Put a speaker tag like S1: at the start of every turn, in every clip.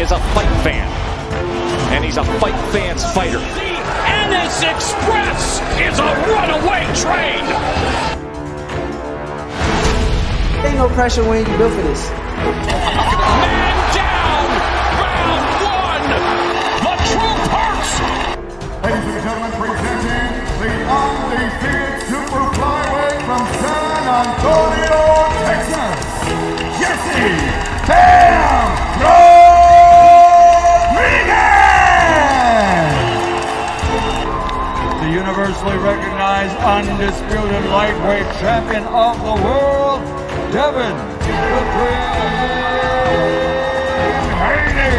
S1: is a fight fan, and he's a fight fan's fighter.
S2: The Ennis Express is a runaway train.
S3: Ain't no pressure when you built for this.
S2: Man down, round one. The truth hurts.
S4: Ladies and gentlemen, presenting the undefeated super flyweight from San Antonio, Texas, Jesse Bam Rodriguez! The universally recognized undisputed lightweight champion of the world, Devin the Dream Haney!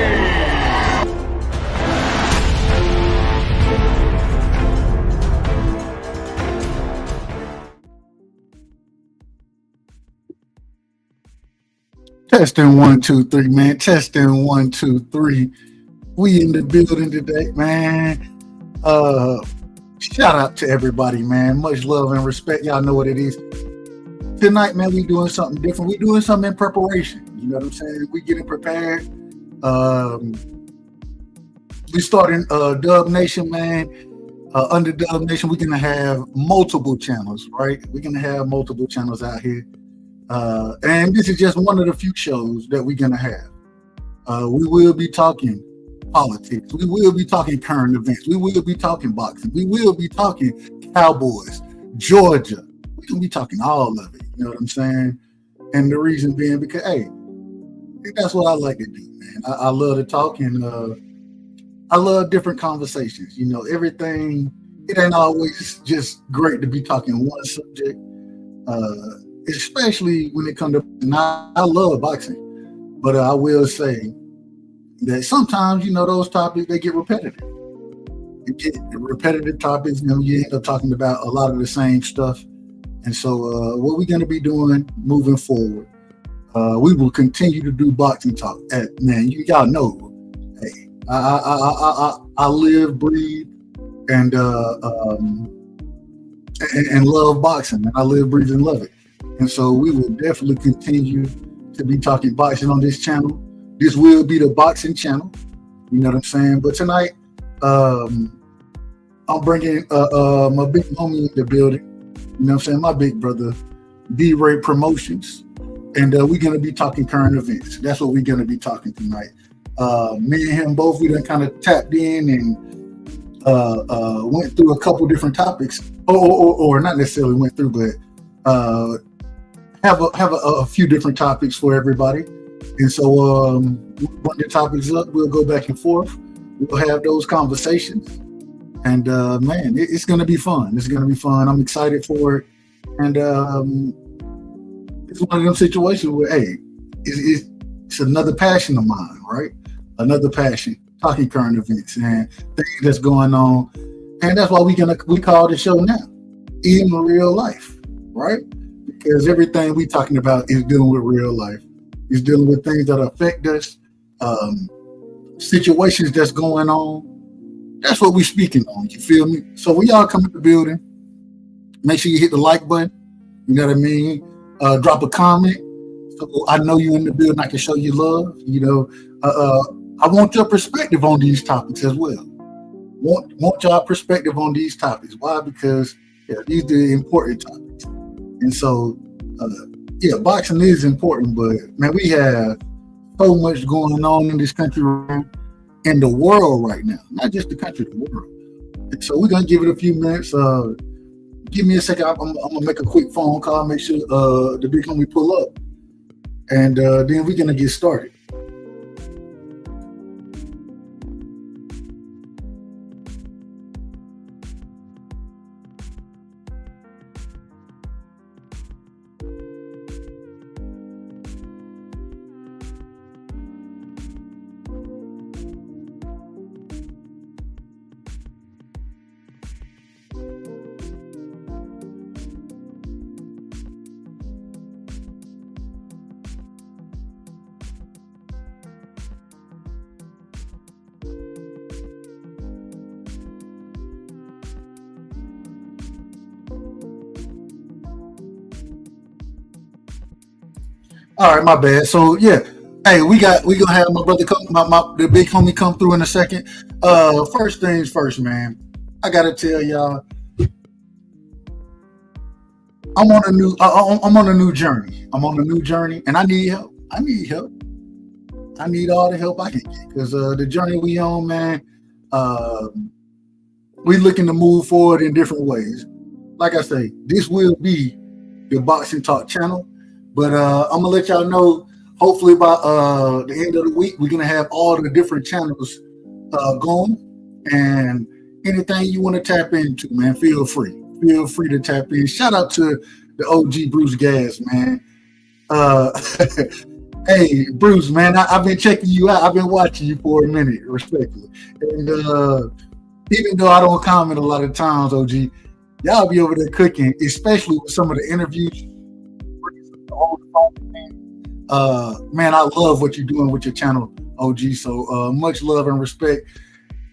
S5: Testing 1, 2, 3, man. Testing 1, 2, 3. We in the building today, man. Shout out to everybody, man. Much love and respect. Y'all know what it is. Tonight, man, we doing something different. We doing something in preparation. You know what I'm saying? We getting prepared. We starting Dub Nation, man. Under Dub Nation, we're gonna have multiple channels, right? We're gonna have multiple channels out here. And this is just one of the few shows that we're gonna have. We will be talking politics. We will be talking current events. We will be talking boxing. We will be talking Cowboys, Georgia. We're gonna be talking all of it. You know what I'm saying? And the reason being because, hey, that's what I like to do, man. I love to talk, and I love different conversations. You know, everything. It ain't always just great to be talking one subject. Especially when it comes to, and I love boxing, but I will say that sometimes, you know, those topics, they get repetitive. You get repetitive topics, you know, you end up talking about a lot of the same stuff. And so what we're going to be doing moving forward, we will continue to do boxing talk. Man, y'all know, hey, I live, breathe, and love boxing. And I live, breathe, and love it. And so we will definitely continue to be talking boxing on this channel. This will be the boxing channel. You know what I'm saying? But tonight, I'm bringing my big homie in the building. You know what I'm saying? My big brother, D-Ray Promotions. And we're going to be talking current events. That's what we're going to be talking tonight. Me and him both, we done kind of tapped in and went through a couple different topics. Or not necessarily went through, but have a few different topics for everybody. And so when the topics up, we'll go back and forth. We'll have those conversations. And man, it's going to be fun. It's going to be fun. I'm excited for it. And it's one of them situations where, hey, it's another passion of mine, right? Another passion, talking current events and things that's going on. And that's why we call the show now, In Real Life, right? Because everything we talking about is dealing with real life. It's dealing with things that affect us, situations that's going on. That's what we're speaking on. You feel me? So when y'all come to the building, make sure you hit the like button. You know what I mean? Drop a comment. So I know you in the building. I can show you love. You know, I want your perspective on these topics as well. Want y'all perspective on these topics. Why? Because these are important topics. And so, boxing is important, but man, we have so much going on in this country and the world right now. Not just the country, the world. And so we're gonna give it a few minutes. Give me a second. I'm gonna make a quick phone call, make sure the big homie pull up, and then we're gonna get started. All right, my bad. So yeah, Hey, we gonna have my brother come, the big homie come through in a second. First things first, man. I gotta tell y'all, I'm on a new journey. I'm on a new journey, and I need help. I need help. I need all the help I can get because the journey we on, man. We looking to move forward in different ways. Like I say, this will be the Boxing Talk channel, but I'm gonna let y'all know. Hopefully by the end of the week, we're gonna have all the different channels going, and anything you want to tap into, man, feel free to tap in. Shout out to the OG Bruce Gas, man. Hey, Bruce, man, I've been checking you out. I've been watching you for a minute, respectfully. And even though I don't comment a lot of times, OG, y'all be over there cooking, especially with some of the interviews. Man, I love what you're doing with your channel, OG. So much love and respect.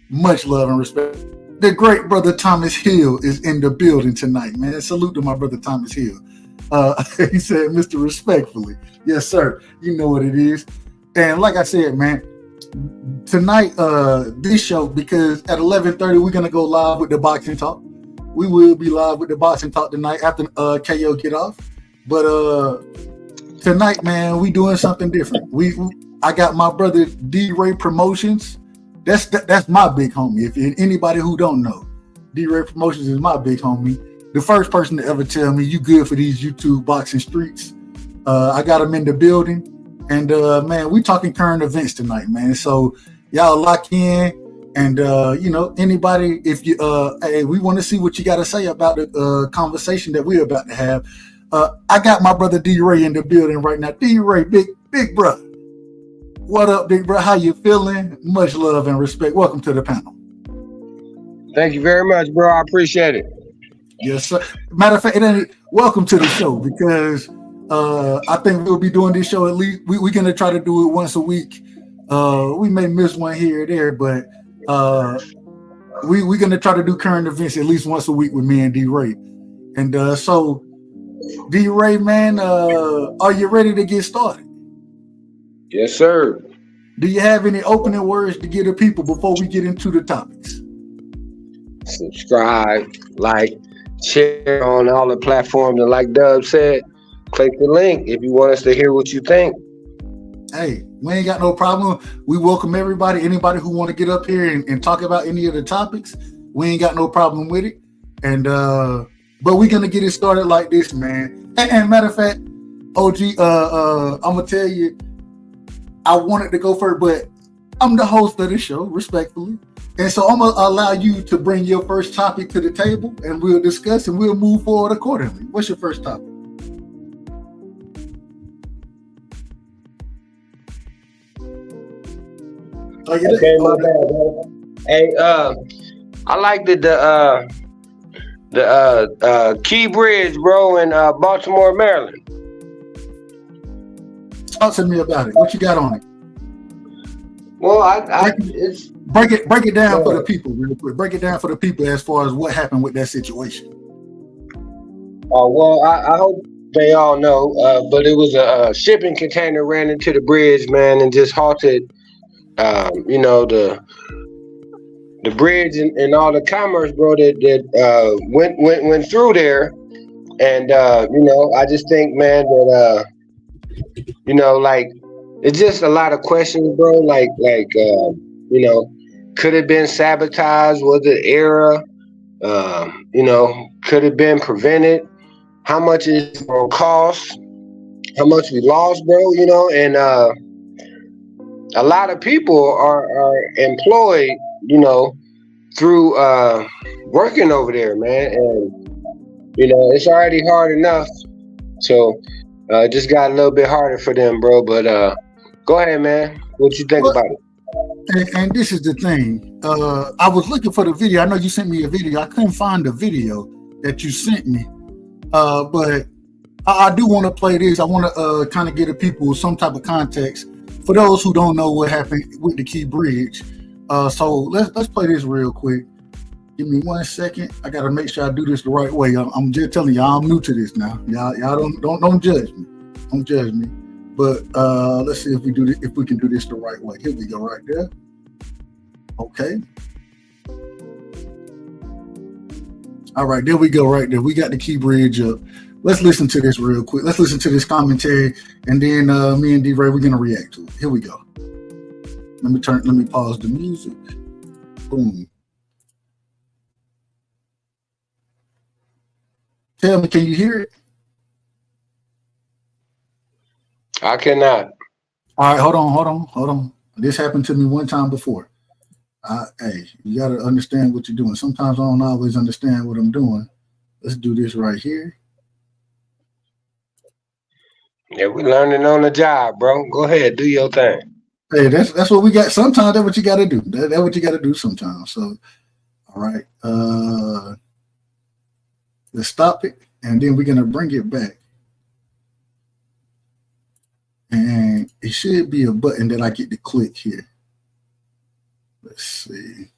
S5: Much love and respect. The great brother Thomas Hill is in the building tonight, man. Salute to my brother Thomas Hill. He said, Mr. Respectfully. Yes, sir. You know what it is. And like I said, man, tonight, this show, because at 11:30, we're going to go live with the Boxing Talk. We will be live with the Boxing Talk tonight after KO get off. But tonight, man, we doing something different. I got my brother D-Ray Promotions. That's my big homie. If anybody who don't know, D-Ray Promotions is my big homie. The first person to ever tell me you good for these YouTube boxing streets. I got him in the building, and man, we talking current events tonight, man. So y'all lock in, and anybody, if you hey, we want to see what you got to say about the conversation that we're about to have. I got my brother D-Ray in the building right now. D-Ray, big brother. What up, big bro? How you feeling? Much love and respect. Welcome to the panel.
S6: Thank you very much, bro. I appreciate it.
S5: Yes, sir. Matter of fact, welcome to the show because I think we'll be doing this show at least. We're going to try to do it once a week. We may miss one here or there, but we're going to try to do current events at least once a week with me and D-Ray. And so, D-Ray, man, are you ready to get started?
S6: Yes, sir.
S5: Do you have any opening words to give the people before we get into the topics?
S6: Subscribe, like, share on all the platforms, and like Dub said, click the link if you want us to hear what you think.
S5: Hey, we ain't got no problem. We welcome everybody, anybody who want to get up here and talk about any of the topics. We ain't got no problem with it. And but we're gonna get it started like this, man. And matter of fact, OG, I'm gonna tell you, I wanted to go first, but I'm the host of the show, respectfully. And so I'm going to allow you to bring your first topic to the table, and we'll discuss and we'll move forward accordingly. What's your first topic?
S6: Okay, my bad, bro. Hey, I like the Key Bridge, bro, in Baltimore, Maryland.
S5: Talk to me about it. What you got on it?
S6: Well,
S5: break it down for the people real quick. Break it down for the people as far as what happened with that situation.
S6: Oh, well, I hope they all know, but it was a shipping container ran into the bridge, man, and just halted, the bridge and all the commerce, bro, that went through there. And, I just think, man, that, like, it's just a lot of questions, bro. Could it been sabotage? Was it error? Could it been prevented? How much is it gonna cost? How much we lost, bro? And a lot of people are employed, through working over there, man. And it's already hard enough, so it just got a little bit harder for them, bro. But go ahead, man. What you think about it?
S5: And this is the thing. I was looking for the video. I know you sent me a video. I couldn't find the video that you sent me. But I do want to play this. I want to kind of give the people some type of context for those who don't know what happened with the Key Bridge. So let's play this real quick. Give me 1 second. I gotta make sure I do this the right way. I'm just telling y'all, I'm new to this now. Y'all don't judge me. Don't judge me. But let's see if we can do this the right way. Here we go, right there. Okay. All right, there we go, right there. We got the key bridge up. Let's listen to this real quick. Let's listen to this commentary, and then me and D-Ray, we're gonna react to it. Here we go. Let me pause the music. Boom. Tell me, can you hear it?
S6: I cannot.
S5: All right, hold on. This happened to me one time before. Hey, you got to understand what you're doing. Sometimes I don't always understand what I'm doing. Let's do this right here.
S6: Yeah, we're learning on the job, bro. Go ahead, do your thing.
S5: Hey, that's what we got. Sometimes that's what you got to do. That's what you got to do sometimes. So, all right. Let's stop it, and then we're going to bring it back. And it should be a button that I get to click here. Let's see.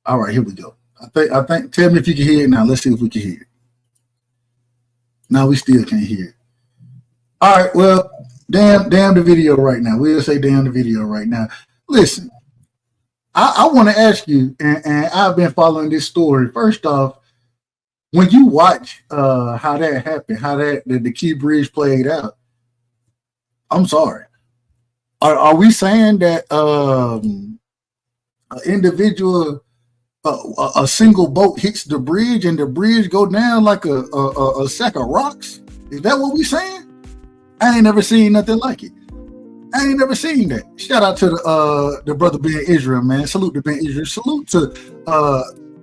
S5: All right, here we go. I think. Tell me if you can hear it now. Let's see if we can hear it. No, we still can't hear it. All right, well, damn the video right now. We'll say damn the video right now. Listen, I want to ask you, and I've been following this story. First off, when you watch how that happened, how the key bridge played out, I'm sorry. Are we saying that an individual, a single boat hits the bridge and the bridge go down like a sack of rocks? Is that what we saying? I ain't never seen nothing like it. I ain't never seen that. Shout out to the brother Ben Israel, man. Salute to Ben Israel. Salute to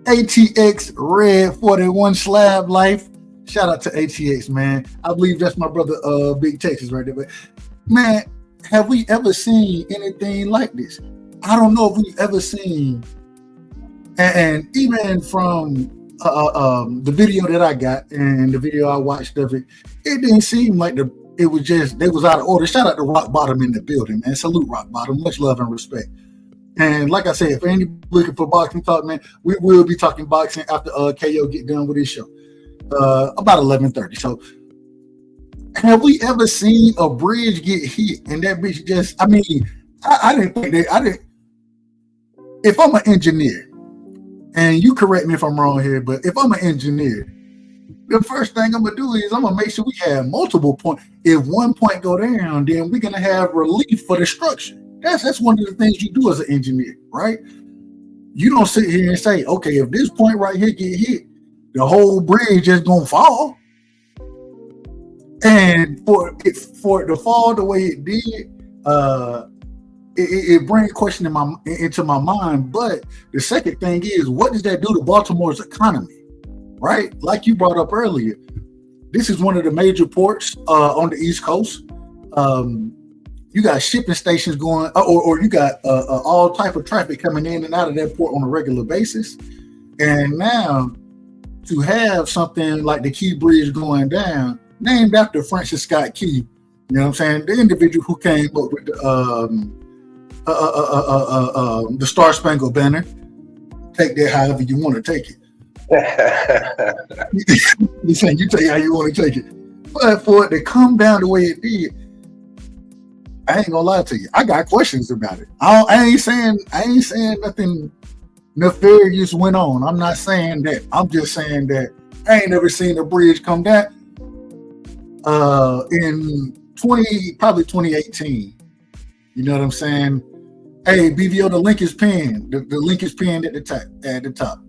S5: ATX Red 41 Slab Life. Shout out to ATX, man. I believe that's my brother Big Texas right there. But man, have we ever seen anything like this? I don't know if we've ever seen, and even from the video that I got and the video I watched of it, it didn't seem like it was just, they was out of order. Shout out to Rock Bottom in the building, man. Salute Rock Bottom. Much love and respect. And like I said, if anybody looking for boxing talk, man, we will be talking boxing after KO get done with his show. About 11:30. So have we ever seen a bridge get hit and that bitch just, I mean, I didn't think that, if I'm an engineer, and you correct me if I'm wrong here, but if I'm an engineer, the first thing I'm gonna do is I'm gonna make sure we have multiple points. If one point go down, then we're gonna have relief for the structure. That's one of the things you do as an engineer, right? You don't sit here and say, okay, if this point right here get hit, the whole bridge is gonna fall. And for it to fall the way it did, it brings question into my mind. But the second thing is, what does that do to Baltimore's economy? Right? Like you brought up earlier, this is one of the major ports on the East Coast. You got shipping stations going, or you got all type of traffic coming in and out of that port on a regular basis. And now to have something like the Key Bridge going down, named after Francis Scott Key, you know what I'm saying? The individual who came up with the Star Spangled Banner. Take that however you want to take it. You saying you take how you want to take it. But for it to come down the way it did, I ain't gonna lie to you. I got questions about it. I ain't saying nothing nefarious went on. I'm not saying that. I'm just saying that I ain't never seen a bridge come down in probably 2018. You know what I'm saying? Hey, BVO, the link is pinned. The link is pinned at the top.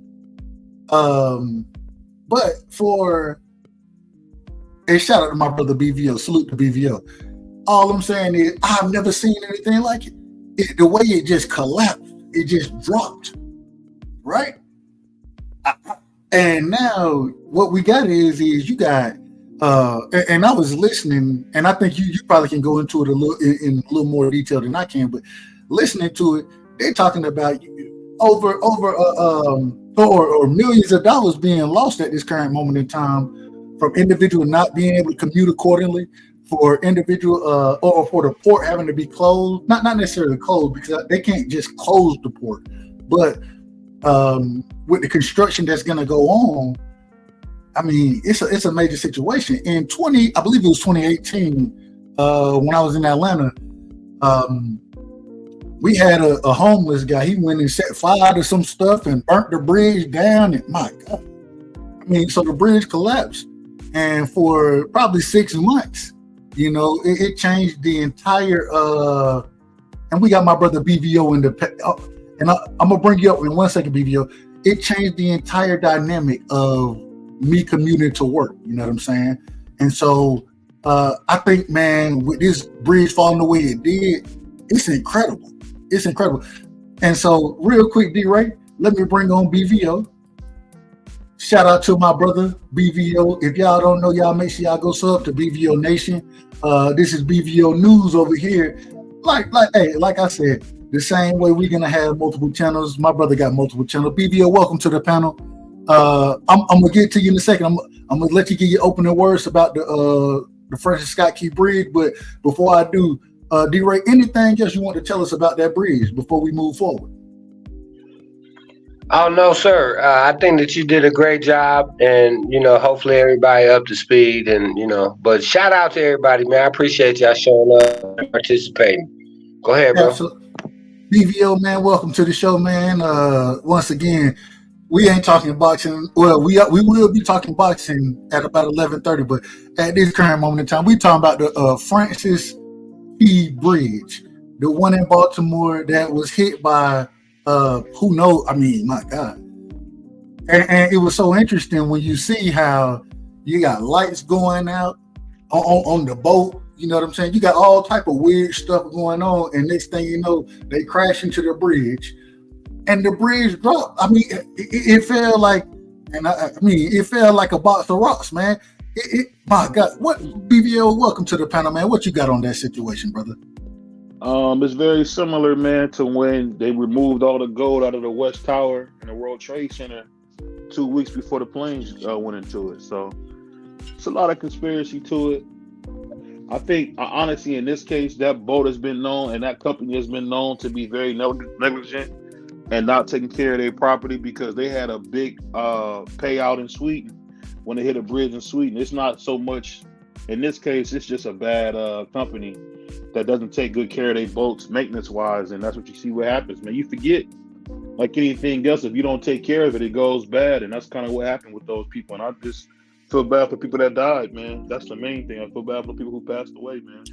S5: But shout out to my brother BVO. Salute to BVO. All I'm saying is I've never seen anything like it. The way it just collapsed, it just dropped, right? And now what we got is you got, and I was listening, and I think you probably can go into it in a little more detail than I can, but listening to it, they're talking about over millions of dollars being lost at this current moment in time from individuals not being able to commute accordingly, for individual or for the port having to be closed, not necessarily closed because they can't just close the port, but with the construction that's going to go on, I mean, it's a major situation. In I believe it was 2018, when I was in Atlanta, we had a homeless guy. He went and set fire to some stuff and burnt the bridge down. And my God, I mean, so the bridge collapsed, and for probably 6 months, it changed the entire. And we got my brother BVO in and I'm gonna bring you up in 1 second, BVO. It changed the entire dynamic of me commuting to work. You know what I'm saying? And so I think, man, with this bridge falling the way it did, it's incredible. It's incredible. And so, real quick, D-Ray, let me bring on BVO. Shout out to my brother BVO. If y'all don't know, y'all make sure y'all go sub to BVO Nation. This is BVO News over here. Like I said, the same way we're gonna have multiple channels. My brother got multiple channels. BVO, welcome to the panel. I'm gonna get to you in a second. I'm gonna let you get your opening words about the Francis Scott Key Bridge. But before I do, D-Ray, anything else you want to tell us about that bridge before we move forward?
S6: Oh no, sir. I think that you did a great job, and hopefully everybody up to speed, and But shout out to everybody, man. I appreciate y'all showing up and participating. Go ahead, bro.
S5: Absolutely. BVO, man, welcome to the show, man. Once again, we ain't talking boxing. Well, we will be talking boxing at about 11:30, but at this current moment in time, we talking about the Francis Key Bridge, the one in Baltimore that was hit by who knows? I mean, my God. And it was so interesting when you see how you got lights going out on the boat. You know what I'm saying? You got all type of weird stuff going on, and next thing you know, they crash into the bridge, and the bridge dropped. I mean, it felt like, it felt like a box of rocks, man. My God, what BVO? Welcome to the panel, man. What you got on that situation, brother?
S7: It's very similar, man, to when they removed all the gold out of the West Tower and the World Trade Center 2 weeks before the planes went into it. So it's a lot of conspiracy to it. I think, honestly, in this case, that boat has been known and that company has been known to be very negligent and not taking care of their property, because they had a big payout in Sweden when they hit a bridge in Sweden. It's not so much, in this case, it's just a bad company that doesn't take good care of their boats maintenance-wise, and that's what you see what happens, man. You forget, like anything else, if you don't take care of it, it goes bad, and that's kind of what happened with those people, and I just feel bad for people that died, man. That's the main thing. I feel bad for people who passed away, man.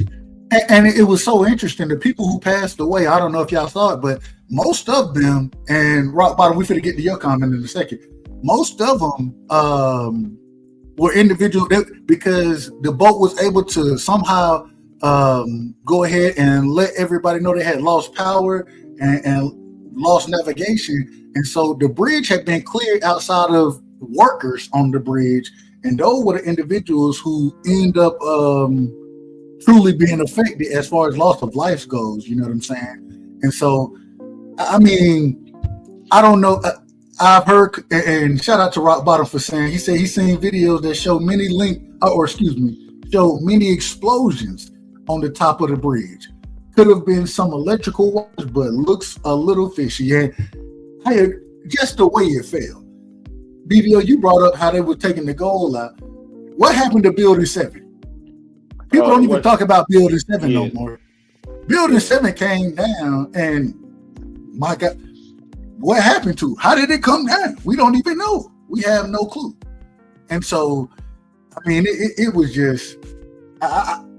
S5: And it was so interesting. The people who passed away, I don't know if y'all saw it, but most of them, and Rock Bottom, we finna get to your comment in a second. Most of them were individual because the boat was able to somehow go ahead and let everybody know they had lost power and lost navigation. And so the bridge had been cleared outside of workers on the bridge. And those were the individuals who end up truly being affected as far as loss of life goes. You know what I'm saying? And so, I mean, I don't know. I've heard, and shout out to Rock Bottom for saying, he said he's seen videos that show show many explosions on the top of the bridge. Could have been some electrical wires, but looks a little fishy. And just the way it fell. BVO, you brought up how they were taking the gold out. What happened to Building 7? People don't even talk about Building 7 no more. Building 7 came down, and my God, what happened to it? How did it come down? We don't even know. We have no clue. And so, I mean, it was just, and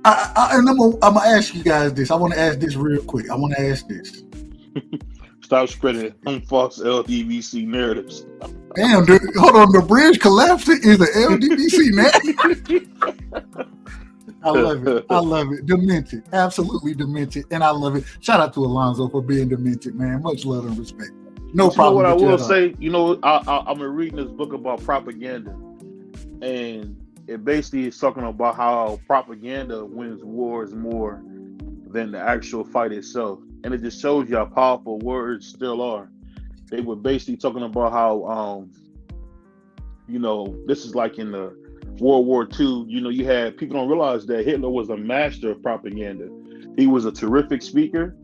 S5: I'm gonna ask you guys this. I want to ask this real quick. I want to ask this.
S7: Stop spreading false LDVC narratives.
S5: Damn, hold on. The bridge collapsing is an LDVC narrative. I love it. I love it. Demented. Absolutely demented. And I love it. Shout out to Alonzo for being demented, man. Much love and respect. No problem.
S7: You know what I will say? I've been reading this book about propaganda. And it basically is talking about how propaganda wins wars more than the actual fight itself. And it just shows you how powerful words still are. They were basically talking about how, this is like in the World War II, you had, people don't realize that Hitler was a master of propaganda. He was a terrific speaker,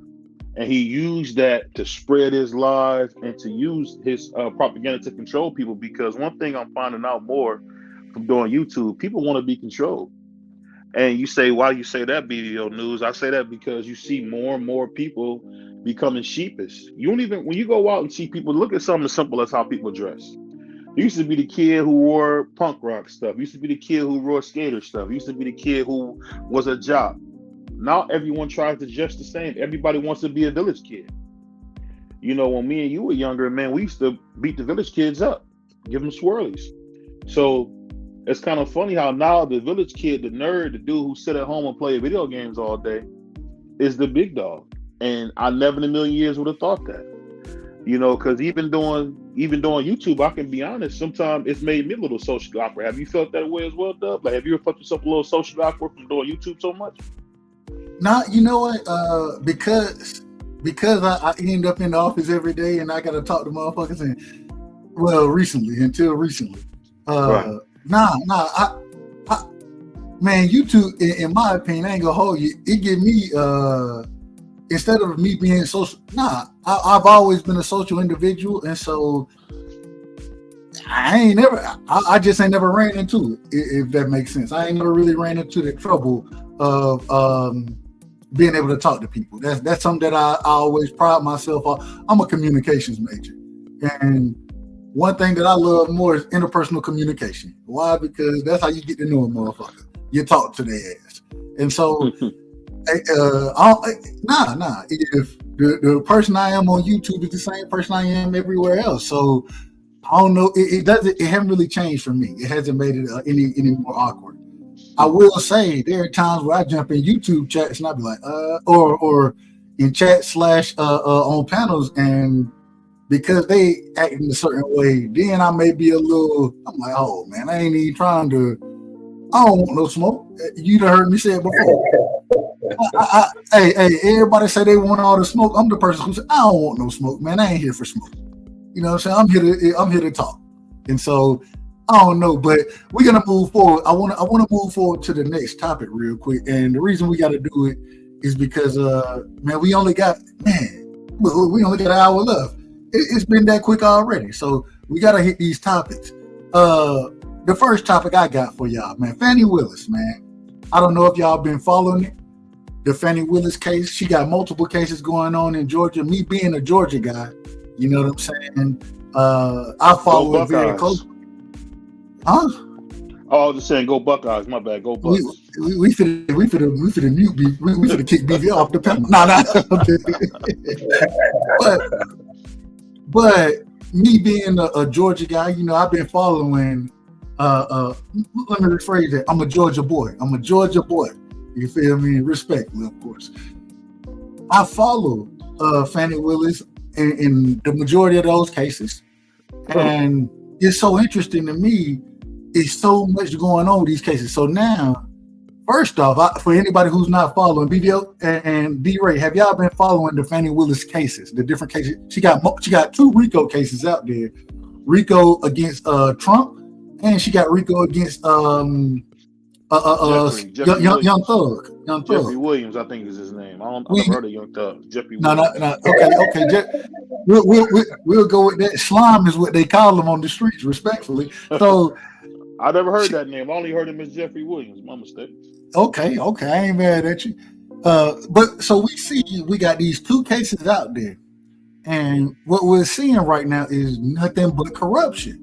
S7: And he used that to spread his lies and to use his propaganda to control people. Because one thing I'm finding out more from doing YouTube, people want to be controlled. And you say, why do you say that, BDO News? I say that because you see more and more people becoming sheepish. You don't even, when you go out and see people, look at something as simple as how people dress. You used to be the kid who wore punk rock stuff. You used to be the kid who wore skater stuff. You used to be the kid who was a jock. Now everyone tries to dress the same. Everybody wants to be a village kid. You know, when me and you were younger, man, we used to beat the village kids up, give them swirlies. So it's kind of funny how now the village kid, the nerd, the dude who sit at home and play video games all day, is the big dog. And I never in a million years would have thought that. You know, because even doing YouTube, I can be honest, sometimes it's made me a little socially awkward. Have you felt that way as well, Dub? Like, have you ever felt yourself a little socially awkward from doing YouTube so much?
S5: Nah, you know what? Because I end up in the office every day and I got to talk to motherfuckers. And until recently,
S7: Right.
S5: Man, YouTube, in my opinion, I ain't gonna hold you. It give me instead of me being social. I've always been a social individual, and so I just ain't never ran into it. If that makes sense, I ain't never really ran into the trouble of being able to talk to people. That's something that I always pride myself on. I'm a communications major, and one thing that I love more is interpersonal communication. Why? Because that's how you get to know a motherfucker. You talk to their ass. And so, if the person I am on YouTube is the same person I am everywhere else. So, I don't know. It hasn't really changed for me. It hasn't made it any more awkward. I will say there are times where I jump in YouTube chats and I'll be like, or in chat / on panels, and because they act in a certain way, then I may be I'm like, oh man, I ain't even trying to, I don't want no smoke. You done heard me say it before. Hey, everybody say they want all the smoke. I'm the person who said, I don't want no smoke, man. I ain't here for smoke. You know what I'm saying? I'm here to talk. And so, I don't know, but we're going to move forward. I want to move forward to the next topic real quick. And the reason we got to do it is because, man, we only got an hour left. It's been that quick already. So we got to hit these topics. The first topic I got for y'all, man, Fani Willis, man. I don't know if y'all been following it. The Fani Willis case, she got multiple cases going on in Georgia. Me being a Georgia guy, you know what I'm saying? I follow it very closely. Huh?
S7: Oh, I was just saying, go Buckeyes. My bad. Go Bucks.
S5: We finna mute B. We finna kick BV off the panel. But me being a Georgia guy, you know, I've been following. Let me rephrase that. I'm a Georgia boy. You feel me? Respectfully, of course. I follow Fani Willis in the majority of those cases, and it's so interesting to me. It's so much going on with these cases. So now, first off, for anybody who's not following, BDO and D-Ray, have y'all been following the Fani Willis cases, the different cases? She got 2 RICO cases out there. RICO against Trump, and she got RICO against Young Thug.
S7: Jeffrey Williams, I think is his name. I've never heard of Young Thug. Jeffrey Williams.
S5: No. Okay. We'll go with that. Slime is what they call him on the streets, respectfully. So
S7: I never heard that name. I only heard him as Jeffrey Williams. My mistake.
S5: Okay. I ain't mad at you. But so we got these 2 cases out there, and what we're seeing right now is nothing but corruption.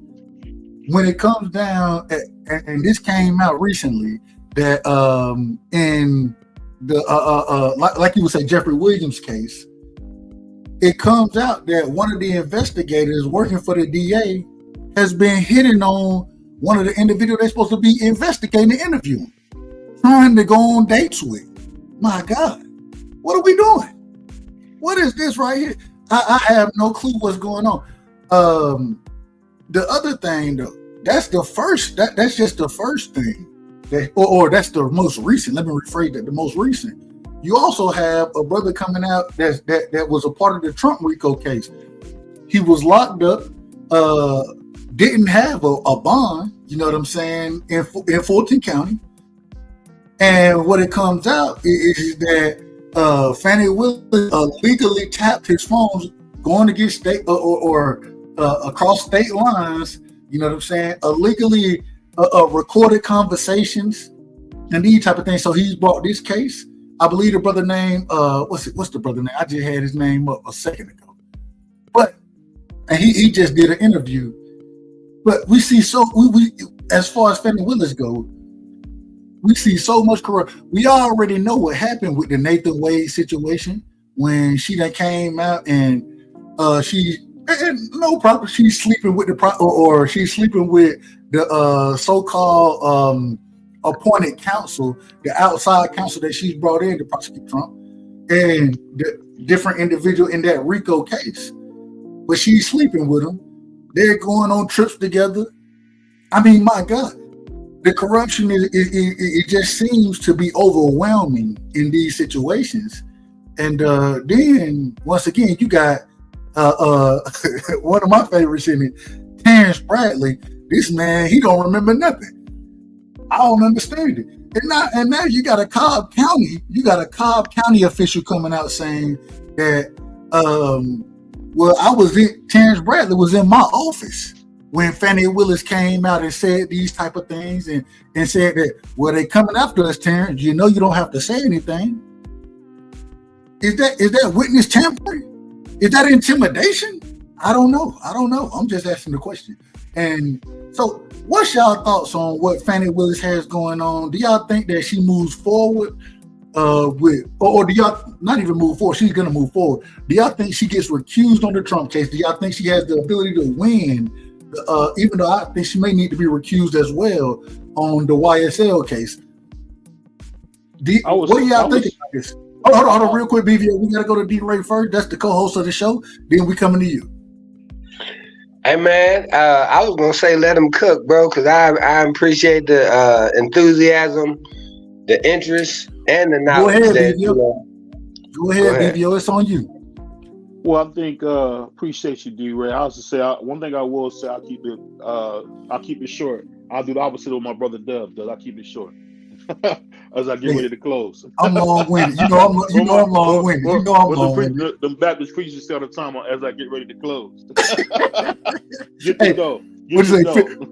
S5: When it comes down, and this came out recently, that in the like you would say Jeffrey Williams case, it comes out that one of the investigators working for the DA has been hitting on one of the individuals they're supposed to be investigating and interviewing, trying to go on dates with. My God, what are we doing? What is this right here? I have no clue what's going on. The other thing, though, that's the first. That's just the first thing, or that's the most recent. Let me rephrase that. The most recent. You also have a brother coming out that was a part of the Trump RICO case. He was locked up. Didn't have a bond. You know what I'm saying? In Fulton County. And what it comes out is that Fannie Willis legally tapped his phones going to get state or across state lines. You know what I'm saying? Illegally recorded conversations and these type of things. So he's brought this case. I believe the brother name, what's the brother name? I just had his name up a second ago. And he just did an interview. But we see we as far as Fannie Willis goes, we see so much corruption. We already know what happened with the Nathan Wade situation when she done came out and she's sleeping with or she's sleeping with the so-called appointed counsel, the outside counsel that she's brought in to prosecute Trump, and the different individual in that RICO case. But she's sleeping with him. They're going on trips together. I mean, my God, the corruption it just seems to be overwhelming in these situations. And then once again, you got one of my favorites in it, Terrence Bradley. This man, he don't remember nothing. I don't understand it. And now you got a Cobb County official coming out saying that Terrence Bradley was in my office when Fannie Willis came out and said these type of things and said that, well, they coming after us, Terrence. You know you don't have to say anything. Is that witness tampering? Is that intimidation? I don't know. I'm just asking the question. And so what's y'all thoughts on what Fannie Willis has going on? Do y'all think that she moves forward or do y'all not even move forward? She's going to move forward. Do y'all think she gets recused on the Trump case? Do y'all think she has the ability to win? Even though I think she may need to be recused as well on the YSL case. What do y'all think about this? Hold on, real quick, BVO. We got to go to D-Ray first. That's the co-host of the show. Then we coming to you.
S6: Hey, man, I was going to say let him cook, bro, because I appreciate the enthusiasm, the interest, and the knowledge.
S5: Go ahead, BVO. Go ahead, BVO. It's on you.
S7: Well, I think appreciate you, D-Ray. I was to say one thing I will say. I'll keep it short. I'll do the opposite of what my brother Dub does. I'll keep it short as I get ready to close.
S5: I'm long-winded. I'm long-winded.
S7: The Baptist preachers say all the time as I get ready to close. Get to go.
S5: What is it?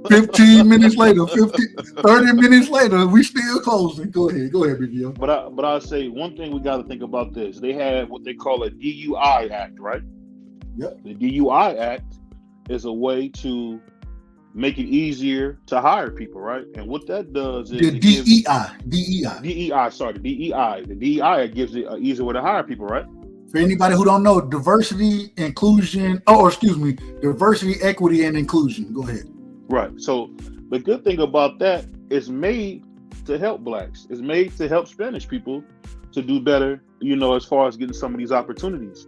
S5: 15 minutes later, 30 minutes later, we still closing. Go ahead, BVO.
S7: But I'll say one thing we got to think about this. They have what they call a DUI Act, right?
S5: Yep.
S7: The DUI Act is a way to make it easier to hire people, right? And what that does is
S5: the DEI. The DEI gives it an easier way to hire people, right? For anybody who don't know, diversity, equity, and inclusion. Go ahead.
S7: Right. So the good thing about that is made to help blacks. It's made to help Spanish people to do better, as far as getting some of these opportunities.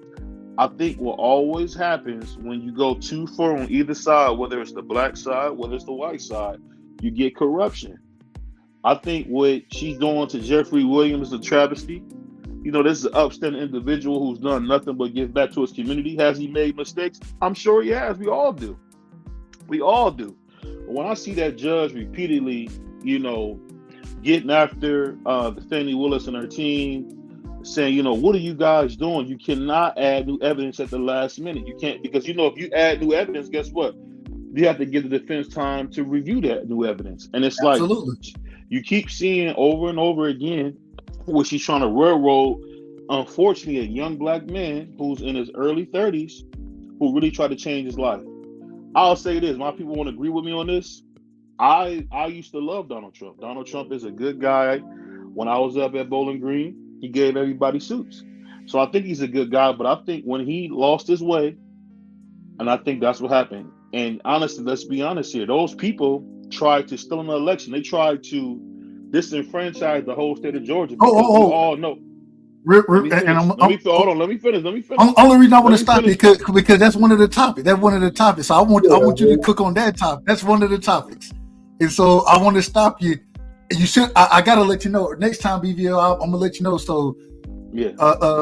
S7: I think what always happens when you go too far on either side, whether it's the black side, whether it's the white side, you get corruption. I think what she's doing to Jeffrey Williams is a travesty. This is an upstanding individual who's done nothing but give back to his community. Has he made mistakes? I'm sure he has. We all do. But when I see that judge repeatedly, getting after the Fannie Willis and her team, saying, what are you guys doing? You cannot add new evidence at the last minute. You can't, because if you add new evidence, guess what? You have to give the defense time to review that new evidence. And it's
S5: Absolutely.
S7: Like you keep seeing over and over again where she's trying to railroad, unfortunately, a young black man who's in his early 30s who really tried to change his life. I'll say this, my people won't agree with me on this. I used to love Donald Trump. Donald Trump is a good guy. When I was up at Bowling Green, he gave everybody suits. So I think he's a good guy, but I think when he lost his way, and I think that's what happened. And honestly, let's be honest here. Those people tried to steal an election. They tried to disenfranchise the whole state of Georgia. We all know. Let me finish.
S5: Only reason I want to stop you because that's one of the topics. So I want you to cook on that topic. That's one of the topics. And so I want to stop you. You should. I gotta let you know next time, BVL. I'm gonna let you know. So
S7: yeah.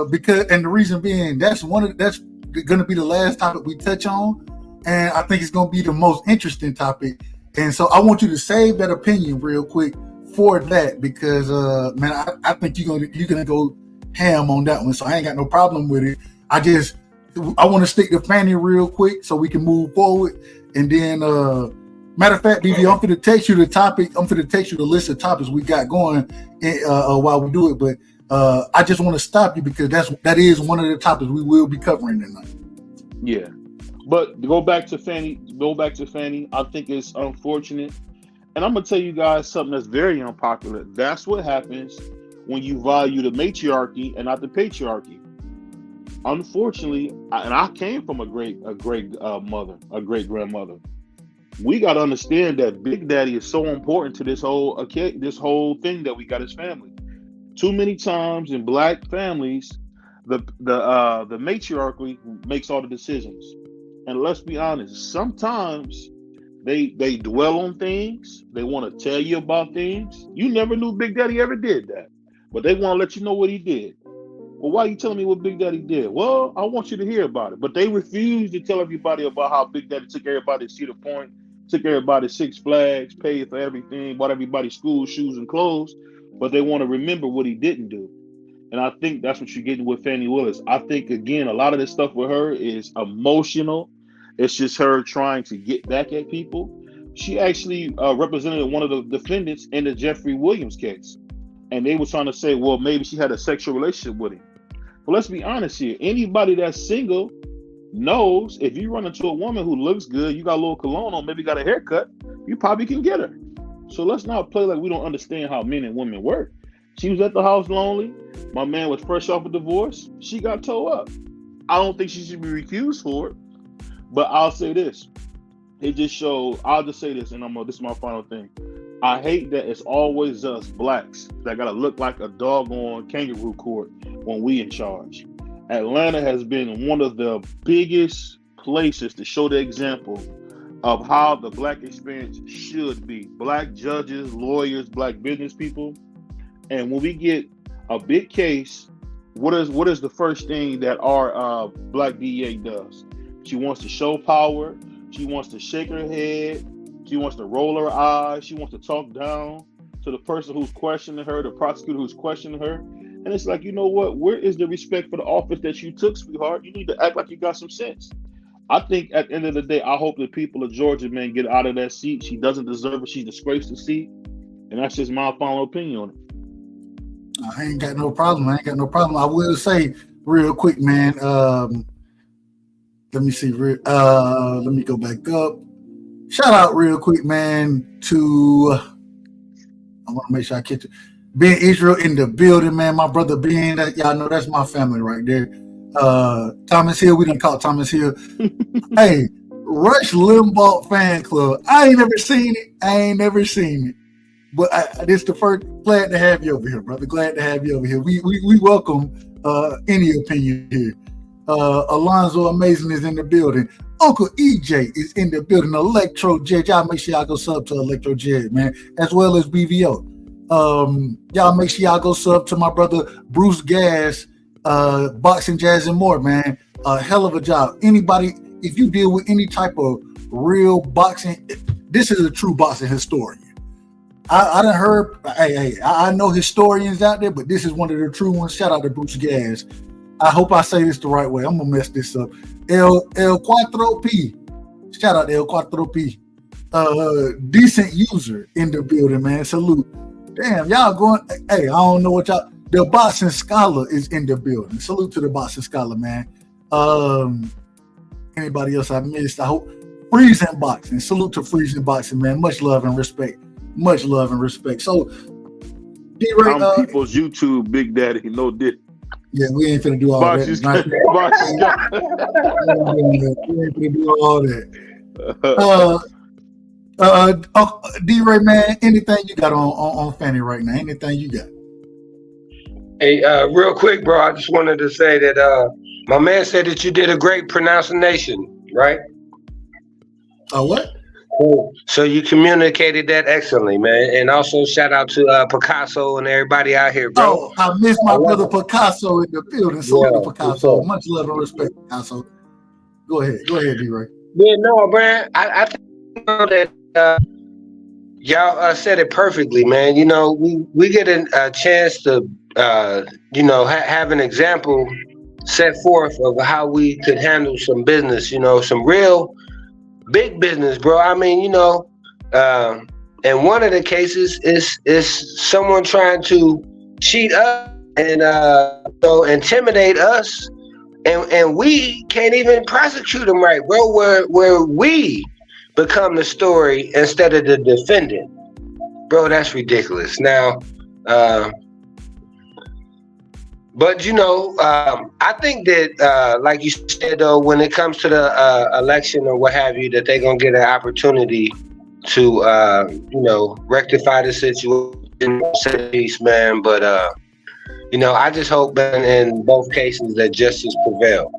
S5: Because the reason being that's gonna be the last topic we touch on, and I think it's gonna be the most interesting topic. And so I want you to save that opinion real quick for that because man, I think you're gonna go ham on that one, so I ain't got no problem with it. I want to stick to Fanny real quick so we can move forward, and then matter of fact, BB, I'm going to text you the topic. I'm going to text you the list of topics we got going while we do it, but I just want to stop you because that is one of the topics we will be covering tonight.
S7: Yeah, but to go back to Fanny. I think it's unfortunate, and I'm gonna tell you guys something that's very unpopular. That's what happens when you value the matriarchy and not the patriarchy. Unfortunately, and I came from a great mother, a great grandmother. We got to understand that Big Daddy is so important to this whole thing that we got as family. Too many times in black families, the matriarchy makes all the decisions. And let's be honest, sometimes they dwell on things. They want to tell you about things. You never knew Big Daddy ever did that, but they want to let you know what he did. Well, why are you telling me what Big Daddy did? Well, I want you to hear about it. But they refuse to tell everybody about how Big Daddy took everybody to Cedar Point, took everybody to Six Flags, paid for everything, bought everybody school shoes and clothes. But they want to remember what he didn't do. And I think that's what you're getting with Fannie Willis. I think, again, a lot of this stuff with her is emotional. It's just her trying to get back at people. She actually represented one of the defendants in the Jeffrey Williams case. And they were trying to say, well, maybe she had a sexual relationship with him. But let's be honest here. Anybody that's single knows if you run into a woman who looks good, you got a little cologne on, maybe got a haircut, you probably can get her. So let's not play like we don't understand how men and women work. She was at the house lonely. My man was fresh off a divorce. She got towed up. I don't think she should be recused for it. But I'll say this. It just shows, I'll just say this, and this is my final thing. I hate that it's always us blacks that gotta look like a doggone kangaroo court when we in charge. Atlanta has been one of the biggest places to show the example of how the black experience should be. Black judges, lawyers, black business people. And when we get a big case, what is the first thing that our black DA does? She wants to show power. She wants to shake her head. She wants to roll her eyes. She wants to talk down to the person who's questioning her, the prosecutor who's questioning her. And it's like, you know what? Where is the respect for the office that you took, sweetheart? You need to act like you got some sense. I think at the end of the day, I hope the people of Georgia, man, get out of that seat. She doesn't deserve it. She disgraced the seat. And that's just my final opinion on it.
S5: I ain't got no problem. I will say real quick, man. Let me see. Let me go back up. Shout out real quick, man, to I want to make sure I catch it. Ben Israel in the building, man. My brother Ben, y'all know that's my family right there. Thomas Hill, we done call Thomas Hill. Hey, Rush Limbaugh fan club. I ain't never seen it. But this the first. Glad to have you over here, brother. Glad to have you over here. We welcome any opinion here. Alonzo Amazing is in the building. Uncle EJ is in the building. Electro Jed. Y'all make sure y'all go sub to Electro Jed, man, as well as BVO. Y'all make sure y'all go sub to my brother Bruce Gas, Boxing, Jazz, and More, man. A hell of a job. Anybody, if you deal with any type of real boxing, this is a true boxing historian. I done heard, I know historians out there, but this is one of the true ones. Shout out to Bruce Gas. I hope I say this the right way. I'm gonna mess this up. El Cuatro P. Shout out to El Cuatro P. Decent user in the building, man. Salute. Damn, y'all going. Hey, I don't know what y'all. The Boxing Scholar is in the building. Salute to the Boxing Scholar, man. Anybody else I missed? I hope. Freezing Boxing. Salute to Freezing Boxing, man. Much love and respect. Much love and respect. So,
S7: people's YouTube Big Daddy, no dick.
S5: Yeah, we ain't finna do all that. We ain't finna do all that. D-Ray, man, anything you got on Fanny right now? Anything you got?
S6: Hey, real quick, bro, I just wanted to say that my man said that you did a great pronunciation, right?
S5: What?
S6: So you communicated that excellently, man. And also shout out to Picasso and everybody out here, bro.
S5: Oh, I miss my brother Picasso in the building. Salute to Picasso. Much love and respect, Picasso. Go ahead, D-Ray.
S6: Yeah, no, man. I think that y'all said it perfectly, man. You know, we get a chance to have an example set forth of how we could handle some business, some real big business, bro. I mean, and one of the cases is someone trying to cheat us and intimidate us, and we can't even prosecute them right, bro. Where we become the story instead of the defendant, bro. That's ridiculous. Now, but I think that, like you said, though, when it comes to the election or what have you, that they're gonna get an opportunity to, rectify the situation, say peace, man. But I just hope in both cases that justice prevail.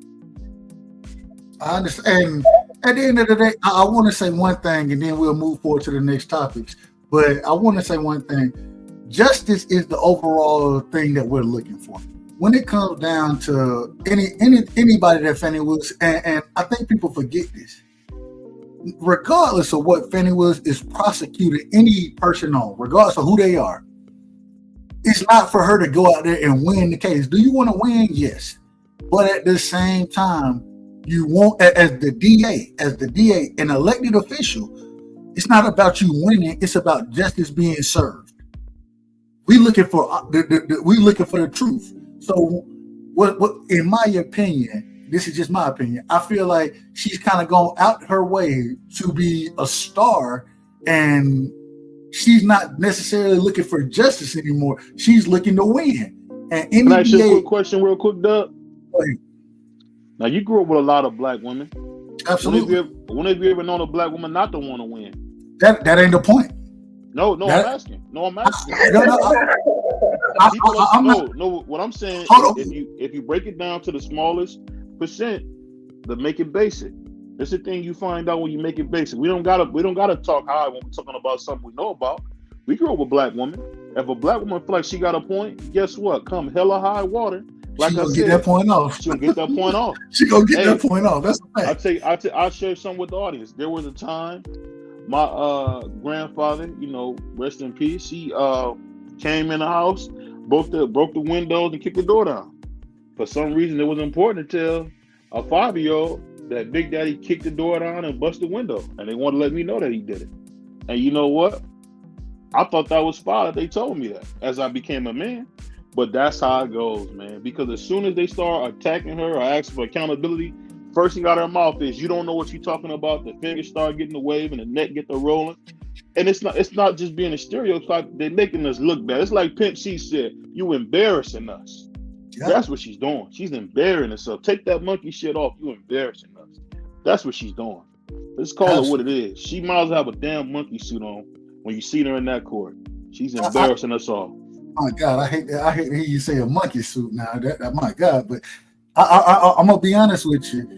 S5: I understand. At the end of the day, I want to say one thing, and then we'll move forward to the next topics. But I want to say one thing: justice is the overall thing that we're looking for. When it comes down to anybody that Fannie Willis, and I think people forget this, regardless of what Fannie Willis is prosecuting any person on, regardless of who they are, it's not for her to go out there and win the case. Do you want to win? Yes. But at the same time, you want, as the DA, an elected official, it's not about you winning, it's about justice being served. We looking for the truth. So, what? In my opinion, this is just my opinion. I feel like she's kind of gone out her way to be a star, and she's not necessarily looking for justice anymore. She's looking to win. And
S7: Can I ask you a quick question, real quick, Doug? Now, you grew up with a lot of black women.
S5: Absolutely.
S7: When have you ever known a black woman not to want to win?
S5: That ain't the point.
S7: No, I'm asking. What I'm saying is if you break it down to the smallest percent, then make it basic. It's the thing you find out when you make it basic. We don't gotta talk high when we're talking about something we know about. We grew up with black women. If a black woman feels like she got a point, guess what? Come hella high water. Like I said,
S5: get that point off.
S7: She'll get that point off.
S5: She gonna get that point off. That's a fact.
S7: I'll share some with the audience. There was a time my grandfather, rest in peace, he came in the house, broke the windows and kicked the door down. For some reason, it was important to tell a 5-year-old that Big Daddy kicked the door down and busted the window, and they wanted to let me know that he did it. And you know what? I thought that was fine that they told me that as I became a man. But that's how it goes, man. Because as soon as they start attacking her or asking for accountability, first thing out of her mouth is, you don't know what you're talking about. The fingers start getting the wave and the neck get the rolling. And it's not just being a stereotype. They're making us look bad. It's like Pimp C said, you embarrassing us. Yeah. That's what she's doing. She's embarrassing herself. Take that monkey shit off. You embarrassing us. That's what she's doing. Let's call it what it is. She might as well have a damn monkey suit on when you see her in that court. She's embarrassing us all.
S5: My God, I hate to hear you say a monkey suit now. That my God, but I'm gonna be honest with you.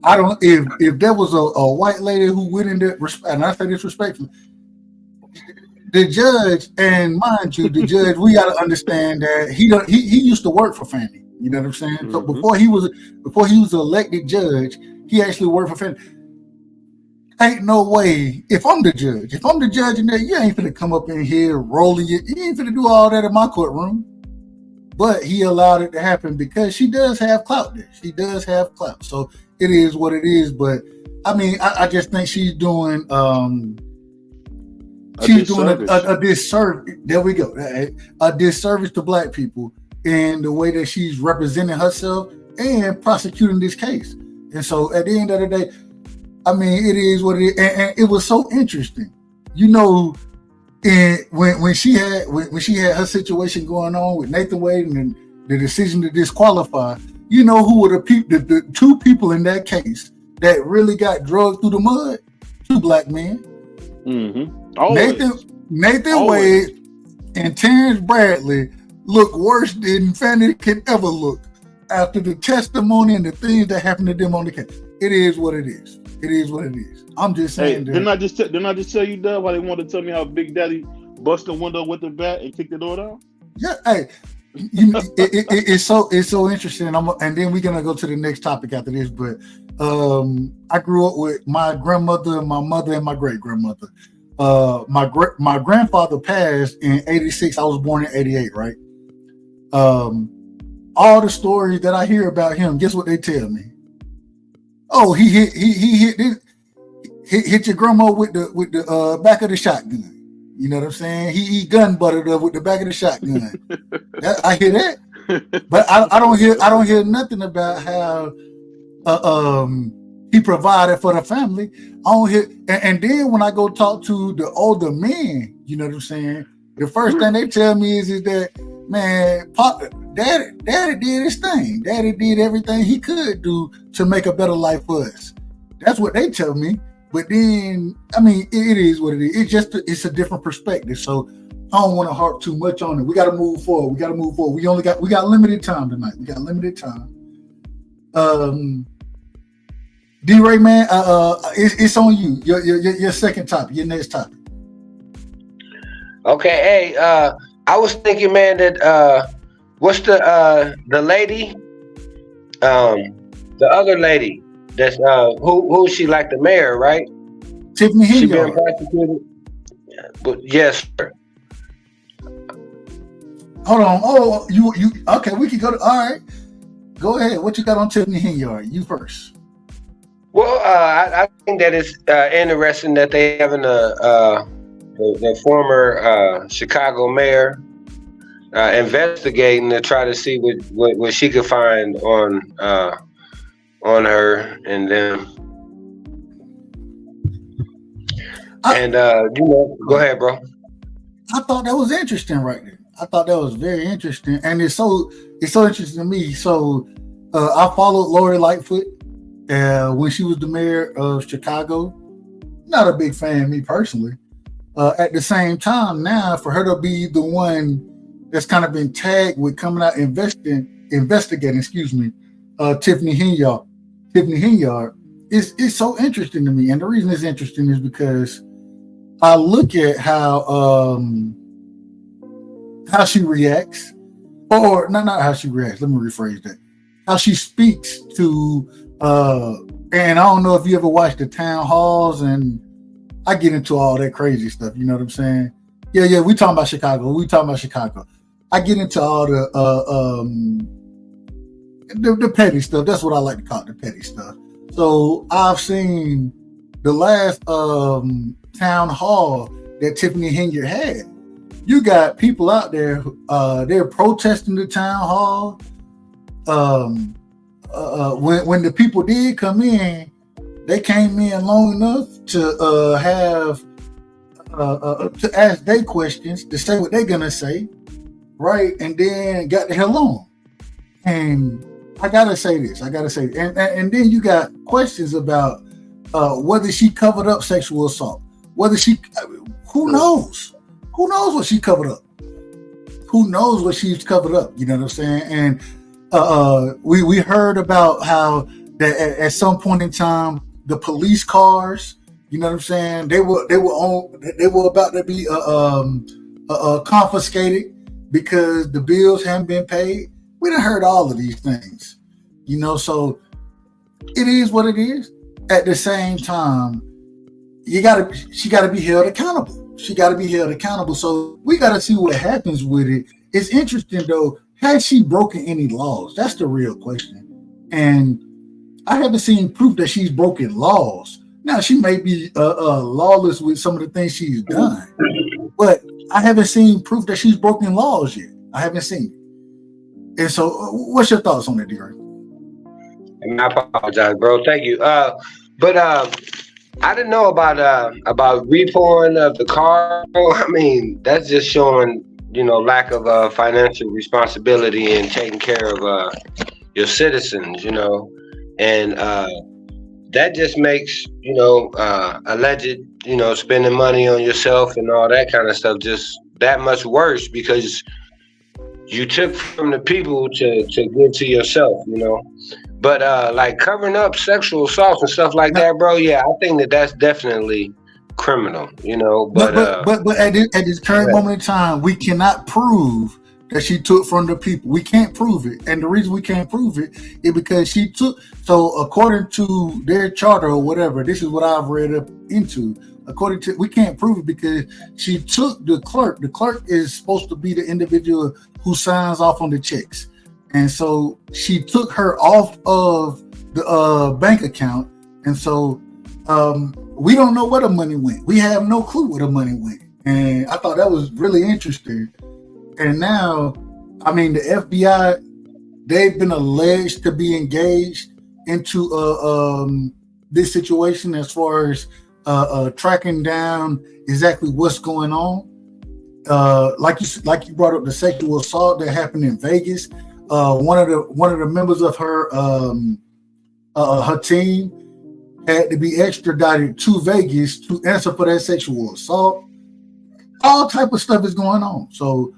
S5: I don't. If there was a white lady who went in there, and I say this respectfully, the judge, and mind you, the judge, we got to understand that he used to work for Fannie. You know what I'm saying? Mm-hmm. So before he was an elected judge, he actually worked for Fannie. Ain't no way. If I'm the judge in there, you ain't finna come up in here rolling it. You ain't finna do all that in my courtroom. But he allowed it to happen because she does have clout there. She does have clout. So it is what it is. But I mean, I just think she's doing a disservice. There we go. A disservice to black people in the way that she's representing herself and prosecuting this case. And so at the end of the day, I mean, it is what it is, and it was so interesting, and when she had her situation going on with Nathan Wade and the decision to disqualify, who were the two people in that case that really got drugged through the mud? Two black men, Nathan Wade and Terrence Bradley look worse than Fannie could ever look after the testimony and the things that happened to them on the case. It is what it is. It is what it is. I'm just saying.
S7: Didn't I just tell you, Doug, why they wanted to tell me how Big Daddy busted the window with the bat and kicked the door down?
S5: Yeah. Hey, it's so interesting. And then we're gonna go to the next topic after this. But I grew up with my grandmother, my mother, and my great grandmother. My grandfather passed in '86. I was born in '88, right? All the stories that I hear about him, guess what they tell me? Oh, he hit your grandma with the back of the shotgun. You know what I'm saying? He gun butted her with the back of the shotgun. I hear that, but I don't hear nothing about how he provided for the family. I don't hear, and then when I go talk to the older men, you know what I'm saying? The first thing they tell me is that, man, Daddy did his thing. Daddy did everything he could do to make a better life for us. That's what they tell me. But then, I mean, it is what it is. It's a different perspective. So I don't want to harp too much on it. We got to move forward. We got limited time tonight. D-Ray, man, it's on you. Your second topic, your next topic.
S6: Okay, hey, I was thinking, man, that what's the lady, the other lady that's who she, like the mayor, right?
S5: Tiffany Hinyard.
S6: She been prosecuted. But yes, sir.
S5: Hold on. Oh, you okay? We can go to. All right, go ahead. What you got on Tiffany Hinyard? You first.
S6: Well, I think that it's interesting that they having the former Chicago mayor investigating to try to see what she could find on her and them. Go ahead, bro.
S5: I thought that was interesting right there. I thought that was very interesting, and it's so interesting to me. So I followed Lori Lightfoot when she was the mayor of Chicago. Not a big fan, me personally. At the same time, now for her to be the one that's kind of been tagged with coming out investigating, Tiffany Hinyard. Tiffany Hinyard is so interesting to me, and the reason it's interesting is because I look at how she reacts, or not how she reacts. Let me rephrase that. How she speaks to, and I don't know if you ever watched the town halls, and I get into all that crazy stuff. You know what I'm saying? Yeah. We talking about Chicago. I get into all the petty stuff. That's what I like to call it, the petty stuff. So I've seen the last town hall that Tiffany Hinyard had. You got people out there, they're protesting the town hall. When the people did come in, they came in long enough to to ask their questions, to say what they're gonna say, right? And then got the hell on. And I gotta say this. And then you got questions about whether she covered up sexual assault. Who knows? Who knows what she covered up? Who knows what she's covered up? You know what I'm saying? And we heard about how that at some point in time, the police cars, you know what I'm saying? They were about to be confiscated because the bills hadn't been paid. We done heard all of these things, you know. So it is what it is. At the same time, she got to be held accountable. So we got to see what happens with it. It's interesting though. Has she broken any laws? That's the real question. And I haven't seen proof that she's broken laws. Now, she may be lawless with some of the things she's done, but I haven't seen proof that she's broken laws yet. I haven't seen it. And so, what's your thoughts on it, Derek?
S6: I apologize, bro. Thank you. But I didn't know about repoing of the car. I mean, that's just showing, lack of financial responsibility and taking care of your citizens, and that just makes, alleged, spending money on yourself and all that kind of stuff just that much worse, because you took from the people to give to yourself, But like covering up sexual assault and stuff like that, bro. Yeah, I think that's definitely criminal, But
S5: at this current moment in time, we cannot prove that she took from the people. We can't prove it, and the reason we can't prove it is because she took. So according to their charter or whatever, this is what I've read up into. according to, we can't prove it because she took the clerk. The clerk is supposed to be the individual who signs off on the checks. And so she took her off of the bank account. And so we don't know where the money went. We have no clue where the money went. And I thought that was really interesting. And now, I mean, the FBI, they've been alleged to be engaged into this situation as far as tracking down exactly what's going on. Like you brought up the sexual assault that happened in Vegas. One of the members of her team had to be extradited to Vegas to answer for that sexual assault. All type of stuff is going on. So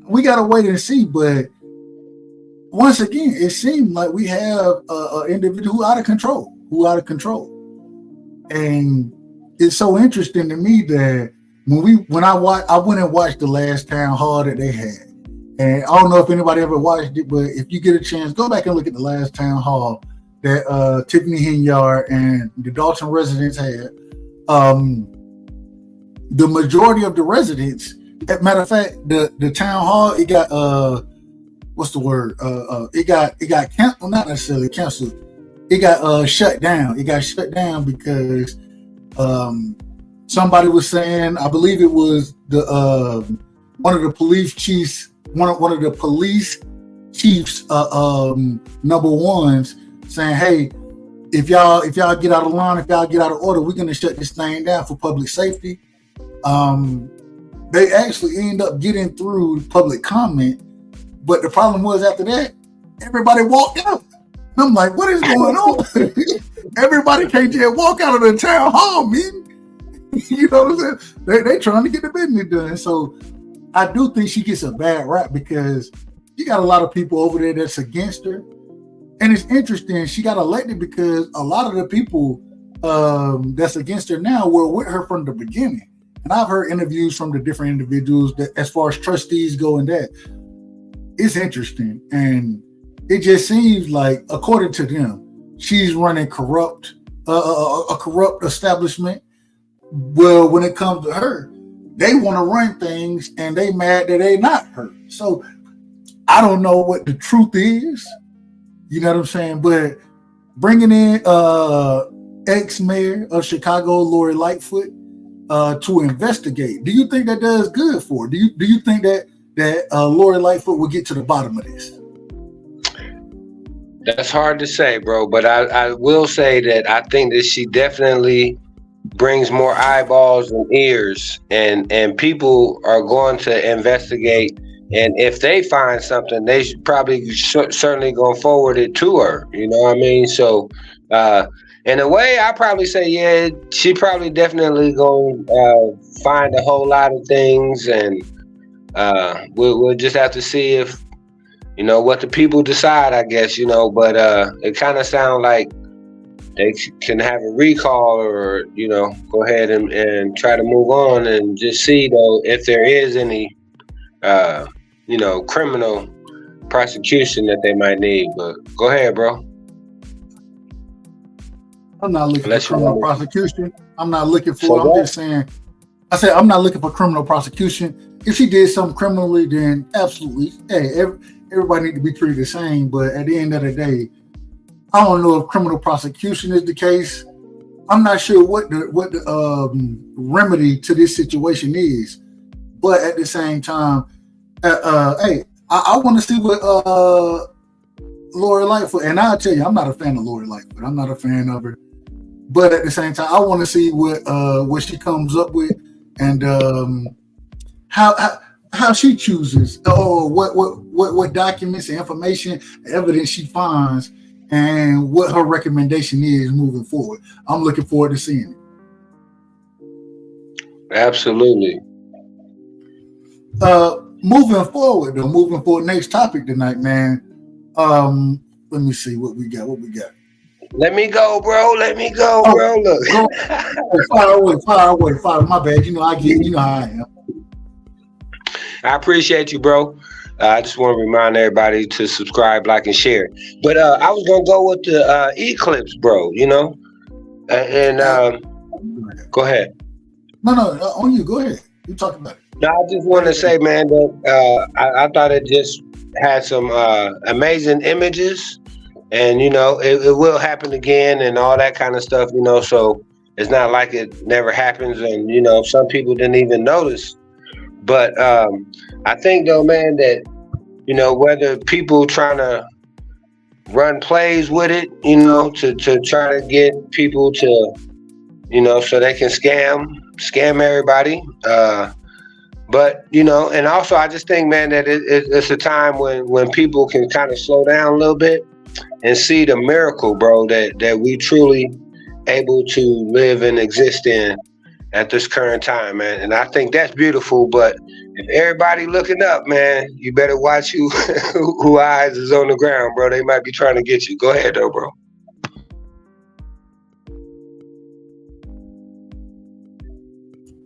S5: we gotta wait and see. But once again, it seems like we have an individual who out of control. And it's so interesting to me that when I went and watched the last town hall that they had. And I don't know if anybody ever watched it, but if you get a chance, go back and look at the last town hall that Tiffany Henyard and the Dalton residents had. The majority of the residents, as a matter of fact, the town hall, it got what's the word? It got canceled, well, not necessarily canceled. It got shut down. It got shut down because somebody was saying, I believe it was the one of the police chiefs, one of the police chiefs, number ones, saying, hey, if y'all get out of line, if y'all get out of order, we're gonna shut this thing down for public safety. They actually end up getting through public comment, but the problem was after that, everybody walked out. And I'm like, what is going on? Everybody can't just walk out of the town hall, man. You know what I'm saying? They trying to get the business done. So I do think she gets a bad rap because you got a lot of people over there that's against her. And it's interesting, she got elected because a lot of the people that's against her now were with her from the beginning. And I've heard interviews from the different individuals that, as far as trustees go, and that it's interesting. And it just seems like, according to them, she's running a corrupt establishment. Well, when it comes to her, they want to run things and they mad that they not her. So I don't know what the truth is. You know what I'm saying? But bringing in ex-mayor of Chicago, Lori Lightfoot, to investigate, do you think that does good for her? Do you think that Lori Lightfoot will get to the bottom of this?
S6: That's hard to say, bro. But I will say that I think that she definitely brings more eyeballs and ears, and people are going to investigate. And if they find something, they should probably certainly go forward it to her. You know what I mean? So, in a way, I probably say, yeah, she probably definitely going to find a whole lot of things, and we'll just have to see if, you know, what the people decide, I guess, you know. But it kind of sounds like they can have a recall, or, you know, go ahead and try to move on and just see, though, if there is any you know, criminal prosecution that they might need. But go ahead, bro.
S5: I'm not looking for criminal prosecution. I'm not looking for it. I'm just saying, I'm not looking for criminal prosecution. If she did something criminally, then absolutely. Hey, everybody need to be treated the same. But at the end of the day, I don't know if criminal prosecution is the case. I'm not sure what the remedy to this situation is. But at the same time, hey, I want to see what Lori Lightfoot, and I'll tell you, I'm not a fan of Lori Lightfoot. I'm not a fan of her. But at the same time, I want to see what she comes up with, and how she chooses, or what documents and information, evidence she finds, and what her recommendation is moving forward. I'm looking forward to seeing it.
S6: Absolutely.
S5: Moving forward, next topic tonight, man. Let me see what we got.
S6: Let me go, bro. Bro. Look.
S5: Fire away. My bad. You know how I am.
S6: I appreciate you, bro. I just want to remind everybody to subscribe, like, and share. But I was gonna go with the Eclipse, bro. You know, and Go ahead.
S5: No, on you. Go ahead. You talk about it.
S6: No, I just want to say, man, that I thought it just had some amazing images, and it will happen again, and all that kind of stuff. So it's not like it never happens, and some people didn't even notice. But I think though, man, that whether people trying to run plays with it, to try to get people to, so they can scam everybody. But and also I just think, man, that it's a time when people can kind of slow down a little bit and see the miracle, bro, that we truly able to live and exist in at this current time, man. And I think that's beautiful. But if everybody looking up, man, you better watch who eyes is on the ground, bro. They might be trying to get you. Go ahead, though, bro.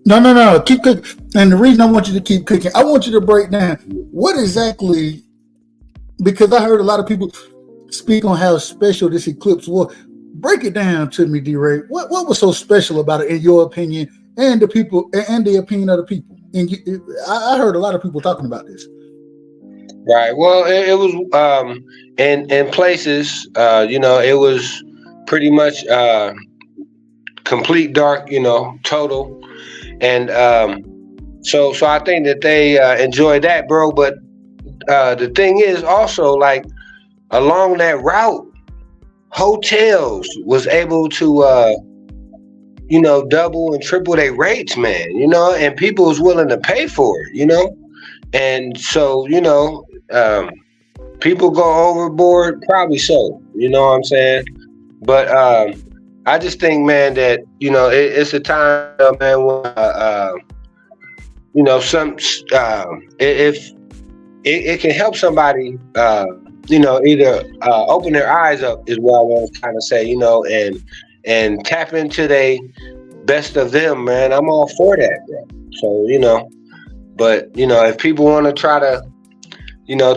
S5: No. Keep cooking. And the reason I want you to keep cooking, I want you to break down what exactly, because I heard a lot of people speak on how special this eclipse was. Break it down to me, D-Ray. What was so special about it, in your opinion, and the people, and the opinion of the people? And I heard a lot of people talking about this.
S6: Right. Well, it was in places, it was pretty much complete dark, total. And so I think that they enjoyed that, bro. But the thing is also, like, along that route, hotels was able to double and triple their rates, man, and people was willing to pay for it, and so people go overboard, probably so, you know what I'm saying? But I just think, man, that it's a time, man, when if it can help somebody either open their eyes up, is what I want to kind of say, and tap into they best of them, man. I'm all for that, bro. So, but if people want to try to,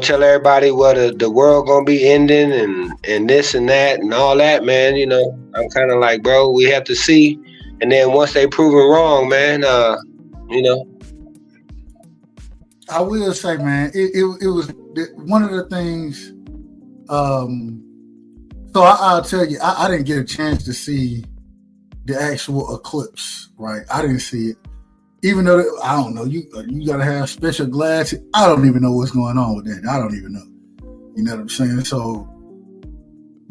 S6: tell everybody what the world gonna be ending and this and that and all that, man, I'm kind of like, bro, we have to see, and then once they prove it wrong, man,
S5: I will say, man, it was one of the things. So I'll tell you, I didn't get a chance to see the actual eclipse, right? I didn't see it, even though I don't know. You gotta have special glasses. I don't even know what's going on with that. I don't even know. You know what I'm saying? So,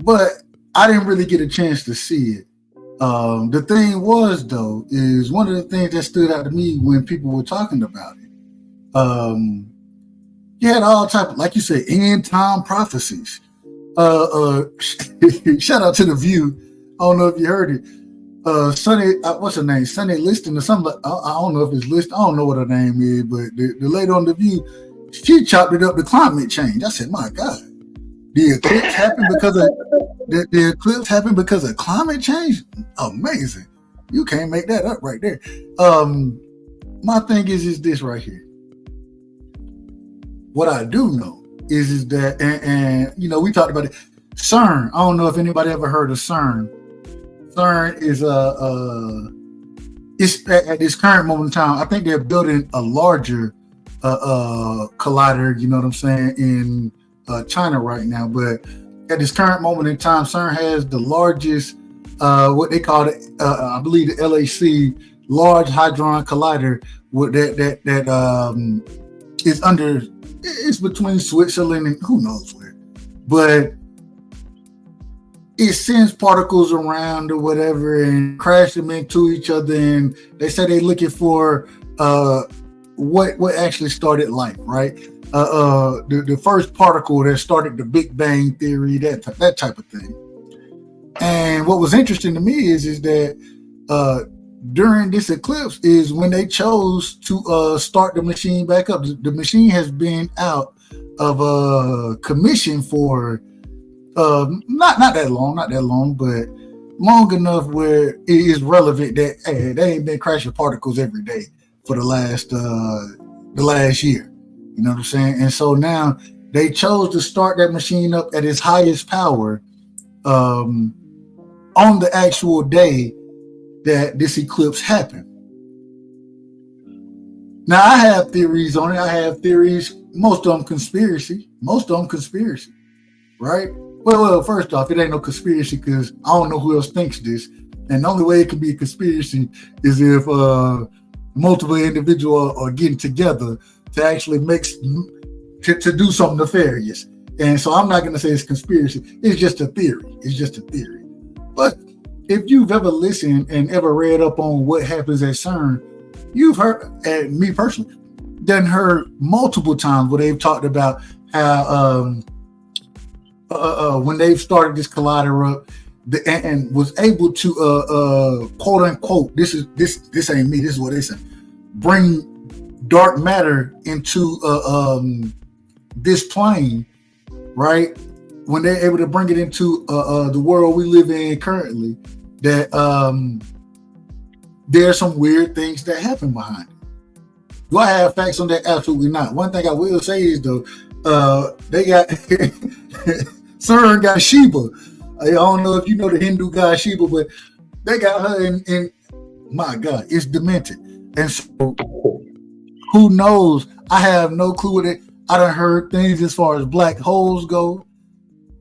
S5: but I didn't really get a chance to see it. The thing was, though, is one of the things that stood out to me when people were talking about it. You had all type of, like you said, end time prophecies. Shout out to The View. I don't know if you heard it. Sunny, what's her name? Sunny Liston or something. I don't know if it's Liston. I don't know what her name is, but the lady on The View, she chopped it up to climate change. I said, my God, the eclipse happened because of the eclipse happened because of climate change. Amazing. You can't make that up right there. My thing is this right here. What I do know is that, and we talked about it. CERN. I don't know if anybody ever heard of CERN. CERN is it's at this current moment in time. I think they're building a larger collider. You know what I'm saying, in China right now. But at this current moment in time, CERN has the largest, what they call it, I believe the LAC, Large Hadron Collider, with that is under. It's between Switzerland and who knows where, but it sends particles around or whatever and crash them into each other. And they say they're looking for what actually started life, right? The first particle that started the Big Bang Theory, that type of thing. And what was interesting to me is that during this eclipse is when they chose to start the machine back up. The machine has been out of commission for not that long, but long enough where it is relevant that they ain't been crashing particles every day for the last year. You know what I'm saying? And so now they chose to start that machine up at its highest power on the actual day that this eclipse happened. Now, I have theories on it. I have theories, most of them conspiracy, right? Well, first off, it ain't no conspiracy because I don't know who else thinks this. And the only way it can be a conspiracy is if multiple individuals are getting together to actually to do something nefarious. And so I'm not going to say it's conspiracy. It's just a theory. But if you've ever listened and ever read up on what happens at CERN, you've heard, and me personally, done heard multiple times where they've talked about how when they've started this collider up and was able to quote unquote, this ain't me, this is what they say, bring dark matter into this plane, right? When they're able to bring it into the world we live in currently, that there are some weird things that happen behind it. Do I have facts on that? Absolutely not. One thing I will say is though, they got CERN got Shiva. I don't know if you know the Hindu god Shiva, but they got her in my God, it's demented. And so who knows? I have no clue what it. I done heard things as far as black holes go.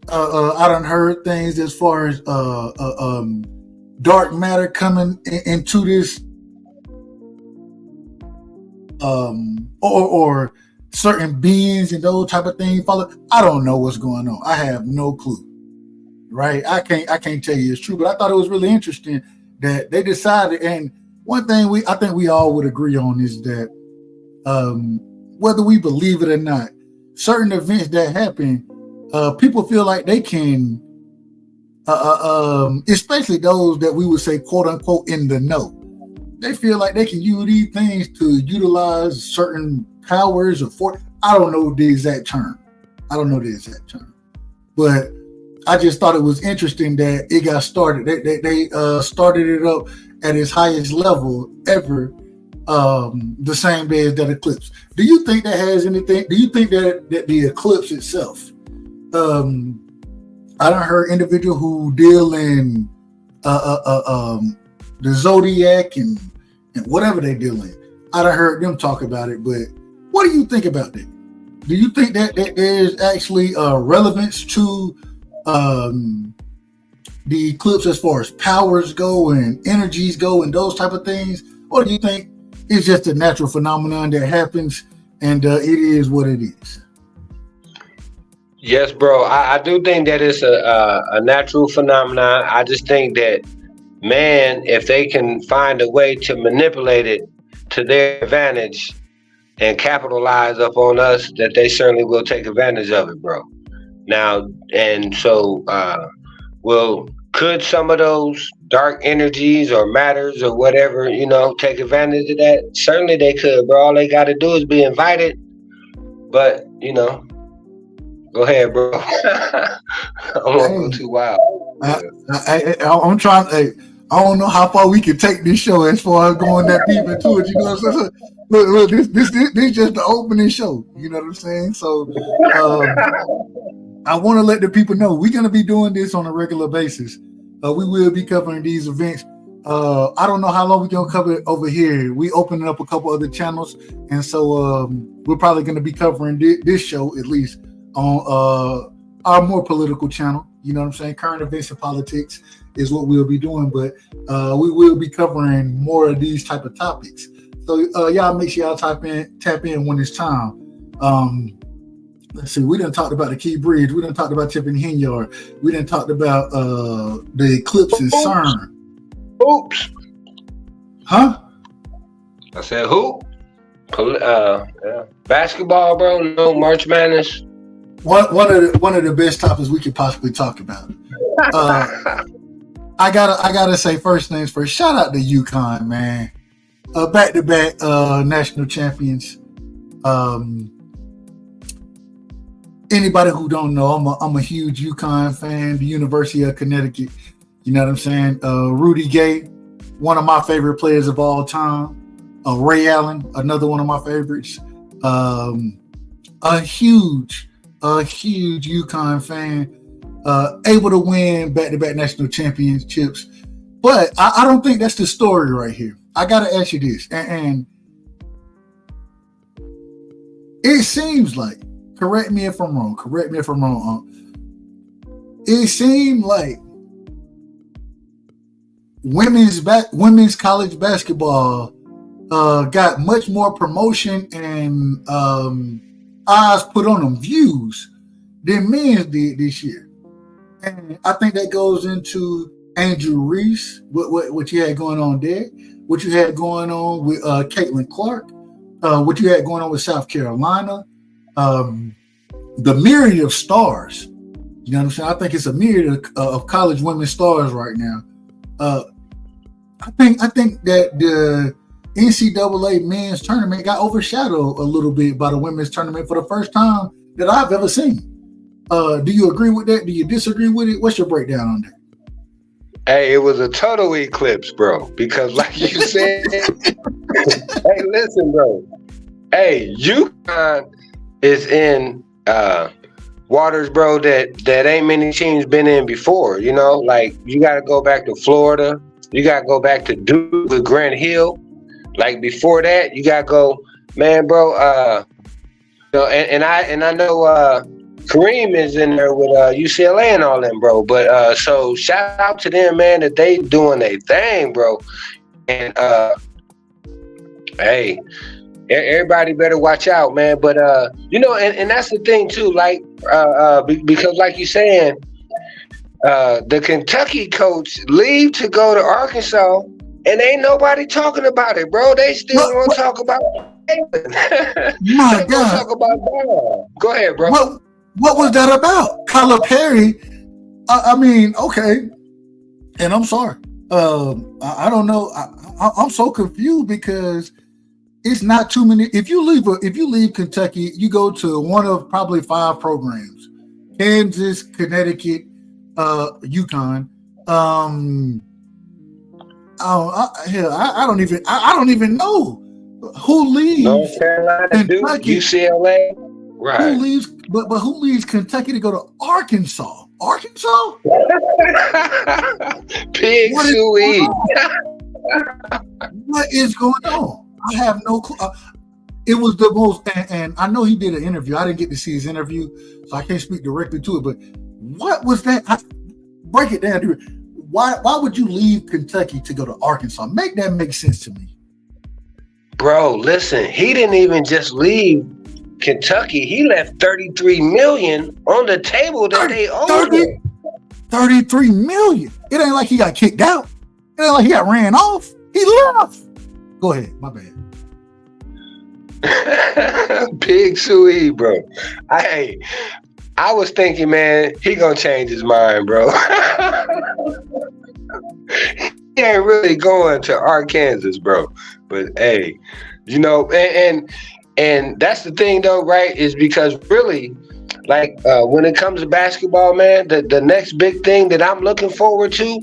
S5: I done heard things as far as dark matter coming into this, or certain beings and those type of things follow. I don't know what's going on. I have no clue. Right? I can't tell you it's true, but I thought it was really interesting that they decided. And one thing I think we all would agree on is that whether we believe it or not, certain events that happen, people feel like they can, especially those that we would say quote unquote in the know. They feel like they can use these things to utilize certain powers or I don't know the exact term. But I just thought it was interesting that it got started. They started it up at its highest level ever, the same day as that eclipse. Do you think that has anything? Do you think that the eclipse itself? I done heard individuals who deal in the zodiac and whatever they deal in. I done heard them talk about it, but what do you think about that? Do you think that there's actually relevance to the eclipse as far as powers go and energies go and those type of things? Or do you think it's just a natural phenomenon that happens and it is what it is?
S6: Yes, bro. I do think that it's a natural phenomenon. I just think that, man, if they can find a way to manipulate it to their advantage and capitalize up on us, that they certainly will take advantage of it, bro. Now, and so, could some of those dark energies or matters or whatever, take advantage of that? Certainly they could, bro. All they got to do is be invited. But, go ahead, bro. I won't go too wild.
S5: I'm trying. I don't know how far we can take this show as far as going that deep into it. You know what I'm saying? Look, this is just the opening show. You know what I'm saying? So I want to let the people know we're going to be doing this on a regular basis. We will be covering these events. I don't know how long we're going to cover it over here. We opening up a couple other channels, and so we're probably going to be covering this show at least on our more political channel. You know what I'm saying? Current events and politics is what we'll be doing, but we will be covering more of these type of topics. So y'all make sure y'all tap in when it's time. Let's see, we done talked about the Key Bridge. We done talked about Tiffin Henyard. We done talked about the eclipse in CERN.
S6: Oops.
S5: Huh?
S6: I said who? Basketball, bro. No, March Madness.
S5: One of the best topics we could possibly talk about. I gotta say first things first. Shout out to UConn, man. Back-to-back national champions. Anybody who don't know, I'm a huge UConn fan. The University of Connecticut. You know what I'm saying? Rudy Gay, one of my favorite players of all time. Ray Allen, another one of my favorites. A huge UConn fan. Able to win back-to-back national championships. But I don't think that's the story right here. I got to ask you this. And it seems like, correct me if I'm wrong, it seemed like women's college basketball got much more promotion and eyes put on them, views, than men's did this year. And I think that goes into Andrew Reese, what you had going on there, what you had going on with Caitlin Clark, what you had going on with South Carolina, the myriad of stars. You know what I'm saying? I think it's a myriad of college women's stars right now. I think that the NCAA men's tournament got overshadowed a little bit by the women's tournament for the first time that I've ever seen. Do you agree with that? Do you disagree with it? What's your breakdown on that?
S6: Hey, it was a total eclipse, bro. Because like you said, hey, listen, bro. Hey, UConn is in waters, bro, that ain't many teams been in before. You know, like you got to go back to Florida. You got to go back to Duke with Grant Hill. Like before that, you got to go, man, bro. You know, and I know Kareem is in there with UCLA and all them, bro. But so shout out to them, man, that they doing their thing, bro. And hey, everybody better watch out, man. But you know, and that's the thing too, like because like you saying, the Kentucky coach leave to go to Arkansas, and ain't nobody talking about it, bro. They still want to talk about it.
S5: My God.
S6: Talk about ball. Go ahead, bro.
S5: What was that about? Calipari. I mean, okay. And I'm sorry. I don't know. I'm so confused because it's not too many. If you leave Kentucky, you go to one of probably 5 programs: Kansas, Connecticut, UConn. I don't even know who leaves
S6: North Carolina,
S5: Kentucky,
S6: Duke, UCLA. Right.
S5: Who leaves? But who leaves Kentucky to go to Arkansas? Arkansas?
S6: Pig suey.
S5: What is going on? I have no clue. It was the most, and I know he did an interview. I didn't get to see his interview, so I can't speak directly to it. But what was that? Break it down. Why would you leave Kentucky to go to Arkansas? Make that make sense to me.
S6: Bro, listen, he didn't even just leave Kentucky. He left $33 million on the table that they owed him.
S5: $33 million. It ain't like he got kicked out. It ain't like he got ran off. He left. Go ahead. My bad.
S6: Pig suey, bro. I was thinking, man, he gonna change his mind, bro. He ain't really going to Arkansas, bro. But hey, you know, and that's the thing though, right? Is because really, like when it comes to basketball, man, the next big thing that I'm looking forward to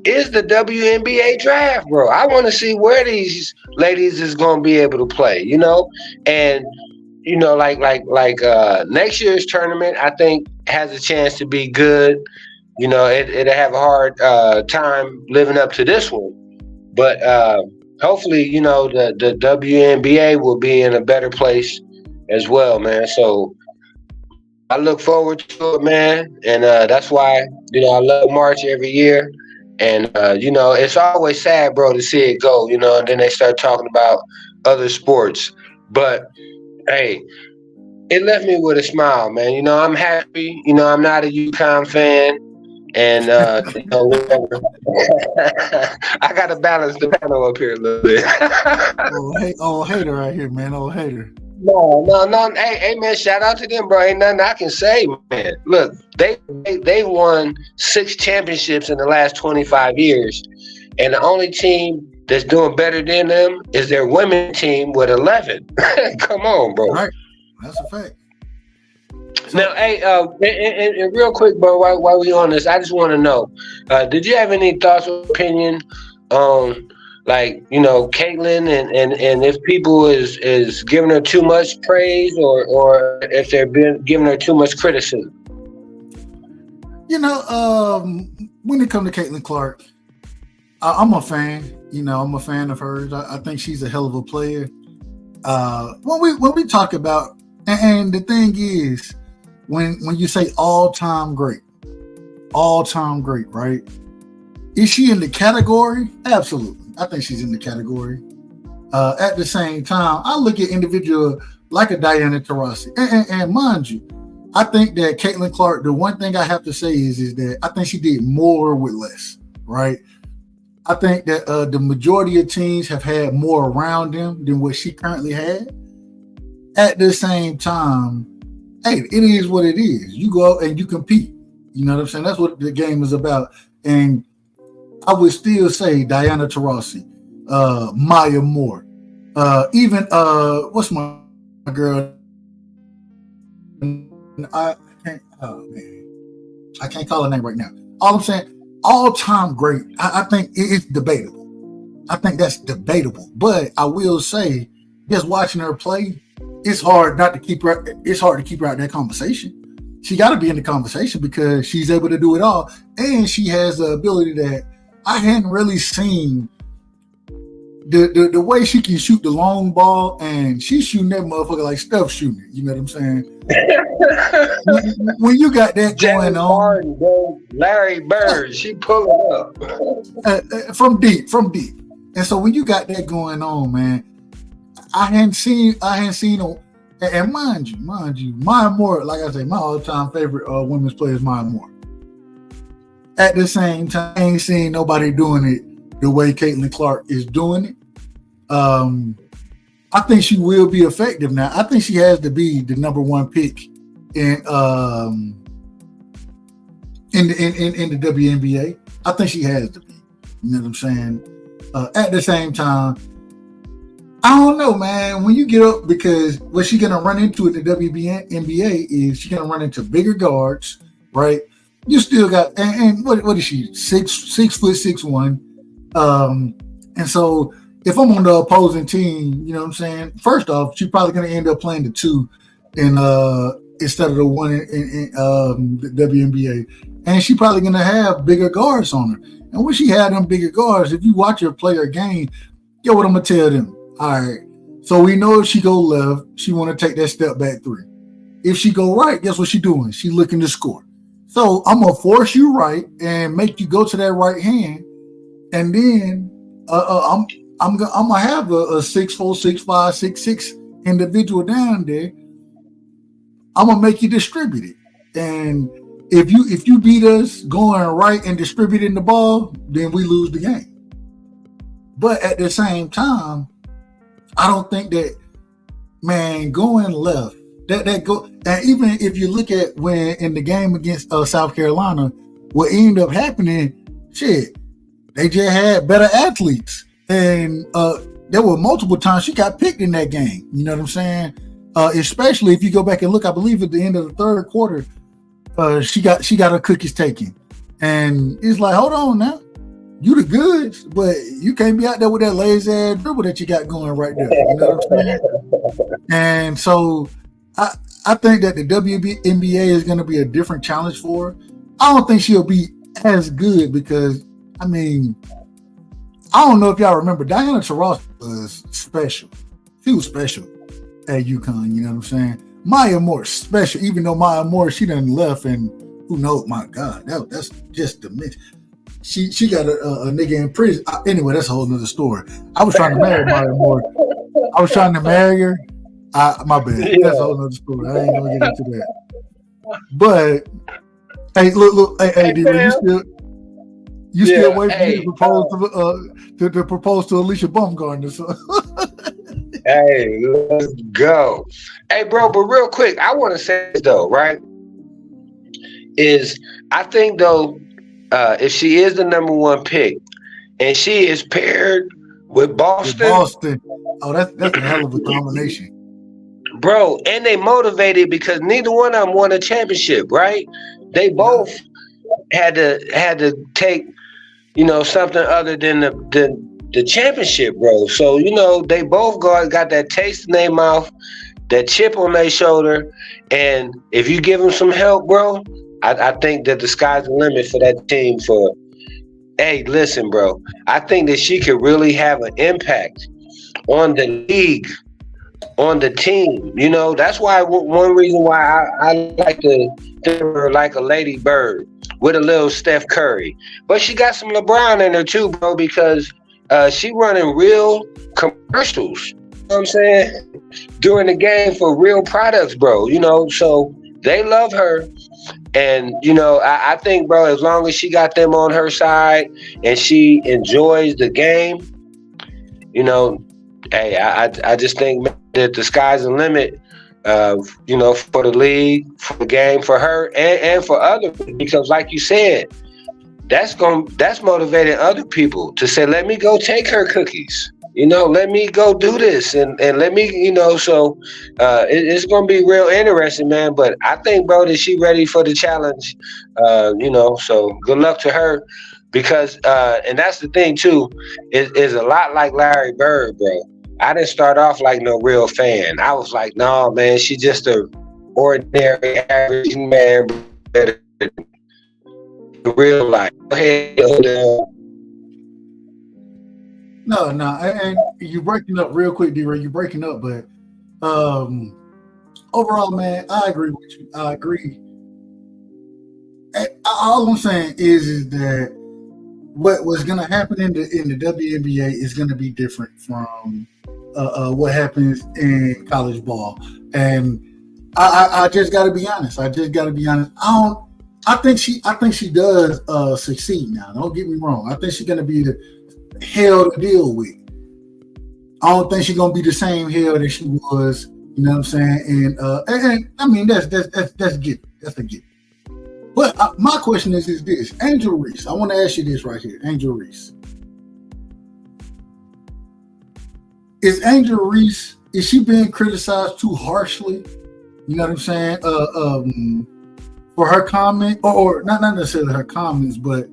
S6: is the WNBA draft, bro. I want to see where these ladies is gonna be able to play, you know, and you know, like next year's tournament, I think has a chance to be good. You know, it'll have a hard time living up to this one, but hopefully, you know, the WNBA will be in a better place as well, man. So I look forward to it, man, and that's why, you know, I love March every year. And you know, it's always sad, bro, to see it go. You know, and then they start talking about other sports, but hey, it left me with a smile, man. You know, I'm happy. You know, I'm not a UConn fan. And, you know, whatever. I got to balance the panel up here a little bit.
S5: Oh, hater right here, man. Oh, hater.
S6: No. Hey, man, shout out to them, bro. Ain't nothing I can say, man. Look, they won 6 championships in the last 25 years. And the only team that's doing better than them is their women's team with 11. Come on, bro.
S5: Right. That's a fact.
S6: Now, hey, and real quick, bro, while we on this, I just want to know, did you have any thoughts or opinion on, like, you know, Caitlin and if people is giving her too much praise or if they're giving her too much criticism?
S5: You know, when it comes to Caitlin Clark, I'm a fan. I'm a fan of hers. I think she's a hell of a player. When we talk about, and the thing is, when you say all time great, right? Is she in the category? Absolutely. I think she's in the category. At the same time, I look at individual like a Diana Taurasi, and mind you, I think that Caitlin Clark. The one thing I have to say is that I think she did more with less. Right? I think that the majority of teams have had more around them than what she currently had. At the same time, hey, it is what it is. You go out and you compete. You know what I'm saying? That's what the game is about. And I would still say Diana Taurasi, Maya Moore, even what's my girl? I can't. Oh man, I can't call her name right now. All I'm saying, all-time great. I think it's debatable. I think that's debatable. But I will say, just watching her play, it's hard not to keep her. It's hard to keep her out of that conversation. She got to be in the conversation because she's able to do it all, and she has the ability that I hadn't really seen. The way she can shoot the long ball, and she's shooting that motherfucker like Steph shooting it. You know what I'm saying? when you got that going on,
S6: Martin, Larry Bird, she pulling up
S5: from deep. And so when you got that going on, man, I hadn't seen and mind you, Maya Moore, like I say, my all-time favorite women's player is Maya Moore. At the same time, I ain't seen nobody doing it the way Caitlin Clark is doing it. I think she will be effective now. I think she has to be the number one pick in the WNBA. I think she has to be. You know what I'm saying? At the same time, I don't know, man. When you get up, because what she's gonna run into at the WNBA is she's gonna run into bigger guards, right? You still got and what is she? 6'6", 6'1". And so if I'm on the opposing team, you know what I'm saying? First off, she's probably gonna end up playing the 2 in instead of the 1 in the WNBA. And she's probably gonna have bigger guards on her. And when she had them bigger guards, if you watch her play her game, yo, what I'm gonna tell them. All right. So we know if she go left, she want to take that step back 3. If she go right, guess what she doing? She looking to score. So I'm gonna force you right and make you go to that right hand, and then I'm gonna have a 6'4", 6'5", 6'6" individual down there. I'm gonna make you distribute it, and if you beat us going right and distributing the ball, then we lose the game. But at the same time, I don't think that, man, going left, that go, and even if you look at when in the game against South Carolina, what ended up happening, shit, they just had better athletes, and there were multiple times she got picked in that game. You know what I'm saying? Especially if you go back and look, I believe at the end of the third quarter, she got her cookies taken, and it's like, hold on now. You the goods, but you can't be out there with that lazy ass dribble that you got going right there. You know what I'm saying? And so I think that the WNBA is going to be a different challenge for her. I don't think she'll be as good because, I mean, I don't know if y'all remember, Diana Taurasi was special. She was special at UConn, you know what I'm saying? Maya Moore, special, even though Maya Moore, she done left, and who knows, my God, that's just the mix. She got a nigga in prison. Anyway, that's a whole nother story. I was trying to marry Maya Moore. I was trying to marry her. My bad. That's a whole nother story. I ain't gonna get into that. But hey, look, hey, D, you still wait for me to propose to Alicia Baumgartner. So.
S6: Hey, let's go. Hey, bro, but real quick, I want to say this though, right? I think though, if she is the number one pick and she is paired with Boston.
S5: Oh, that's a hell of a combination.
S6: Bro, and they motivated because neither one of them won a championship, right? They both had to take, something other than the championship, bro. So, they both got that taste in their mouth, that chip on their shoulder, and if you give them some help, bro, I think that the sky's the limit for that team Hey, listen, bro. I think that she could really have an impact on the league, on the team. You know, that's why one reason why I like to think of her like a Lady Bird with a little Steph Curry. But she got some LeBron in her too, bro, because she running real commercials. You know what I'm saying? During the game for real products, bro. You know, so they love her. And, you know, I think, bro, as long as she got them on her side and she enjoys the game, you know, hey, I just think that the sky's the limit, you know, for the league, for the game, for her and for others. Because like you said, that's motivating other people to say, let me go take her cookies. You know, let me go do this and let me, you know, so it's going to be real interesting, man. But I think, bro, that she ready for the challenge, you know, so good luck to her because, and that's the thing, too, is a lot like Larry Bird, bro. I didn't start off like no real fan. I was like, no, man, she's just a ordinary, average man, but in real life. Go ahead,
S5: No, and you're breaking up real quick, D-Ray. You're breaking up, but overall, man, I agree with you. I agree. All I'm saying is that what's going to happen in the WNBA is going to be different from what happens in college ball, and I just got to be honest. I think she does succeed now. Don't get me wrong. I think she's going to be the hell to deal with. I don't think she's gonna be the same hell that she was. You know what I'm saying? And I mean that's good. That's a gift. But my question is this: Angel Reese. I want to ask you this right here, Angel Reese. Is Angel Reese? Is she being criticized too harshly? You know what I'm saying? For her comment, or not necessarily her comments, but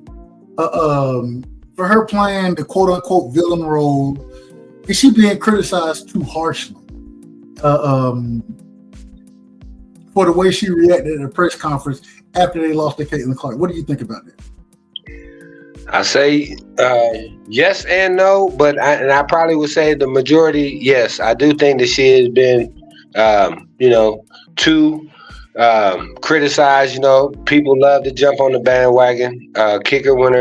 S5: for her playing the quote unquote villain role, is she being criticized too harshly? For the way she reacted at a press conference after they lost to Caitlin Clark. What do you think about that?
S6: I say yes and no, but I probably would say the majority yes. I do think that she has been, you know, too criticized. You know, people love to jump on the bandwagon, kick her when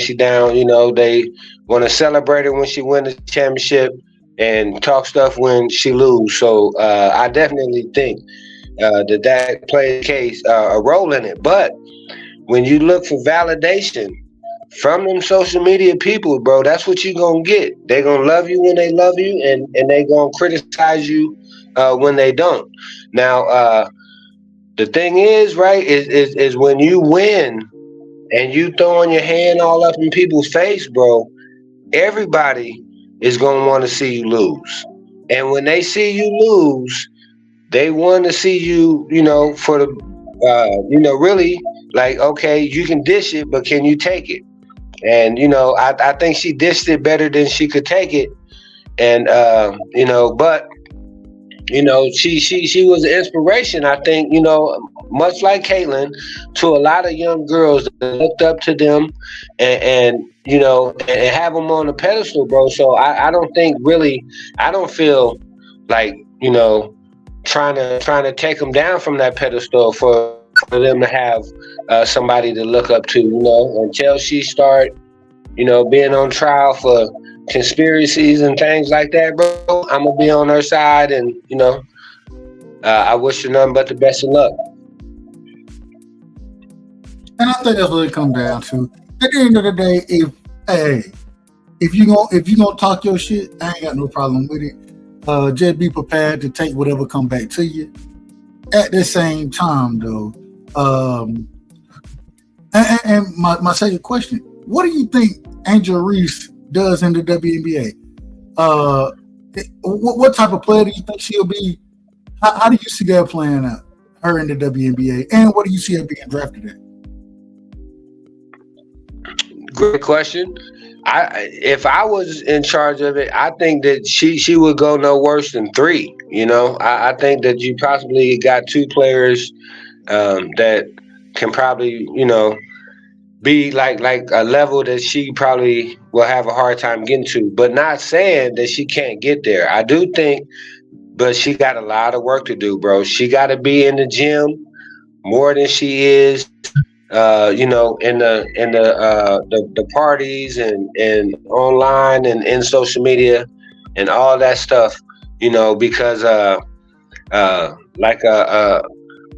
S6: she down. You know, they want to celebrate her when she wins the championship and talk stuff when she lose. So I definitely think that plays a role in it. But when you look for validation from them social media people, bro, that's what you're going to get. They're going to love you when they love you, and they're going to criticize you when they don't. Now, the thing is, right, is when you win and you throwing your hand all up in people's face, bro, everybody is going to want to see you lose. And when they see you lose, they want to see you, you know, for the, you know, really like, okay, you can dish it, but can you take it? And, you know, I think she dished it better than she could take it. And, you know, but, you know, she was an inspiration, I think, you know, much like Caitlin, to a lot of young girls that looked up to them and you know, and have them on a pedestal, bro. So I don't think really, I don't feel like, you know, trying to take them down from that pedestal for them to have somebody to look up to, you know, until she start, you know, being on trial for conspiracies and things like that, bro. I'm gonna be on her side, and you know, I wish her nothing but the best of luck.
S5: And I think that's what it comes down to. At the end of the day, if you gonna talk your shit, I ain't got no problem with it. Just be prepared to take whatever come back to you. At the same time, though, and my second question: what do you think Angel Reese does in the WNBA? What type of player do you think she'll be? How do you see that playing out, her in the WNBA, and what do you see her being drafted at?
S6: Great question. If I was in charge of it, I think that she would go no worse than 3. You know, I think that you possibly got 2 players that can probably, you know, be like a level that she probably will have a hard time getting to. But not saying that she can't get there. I do think, but she got a lot of work to do, bro. She got to be in the gym more than she is. In the parties and online and in social media and all that stuff, because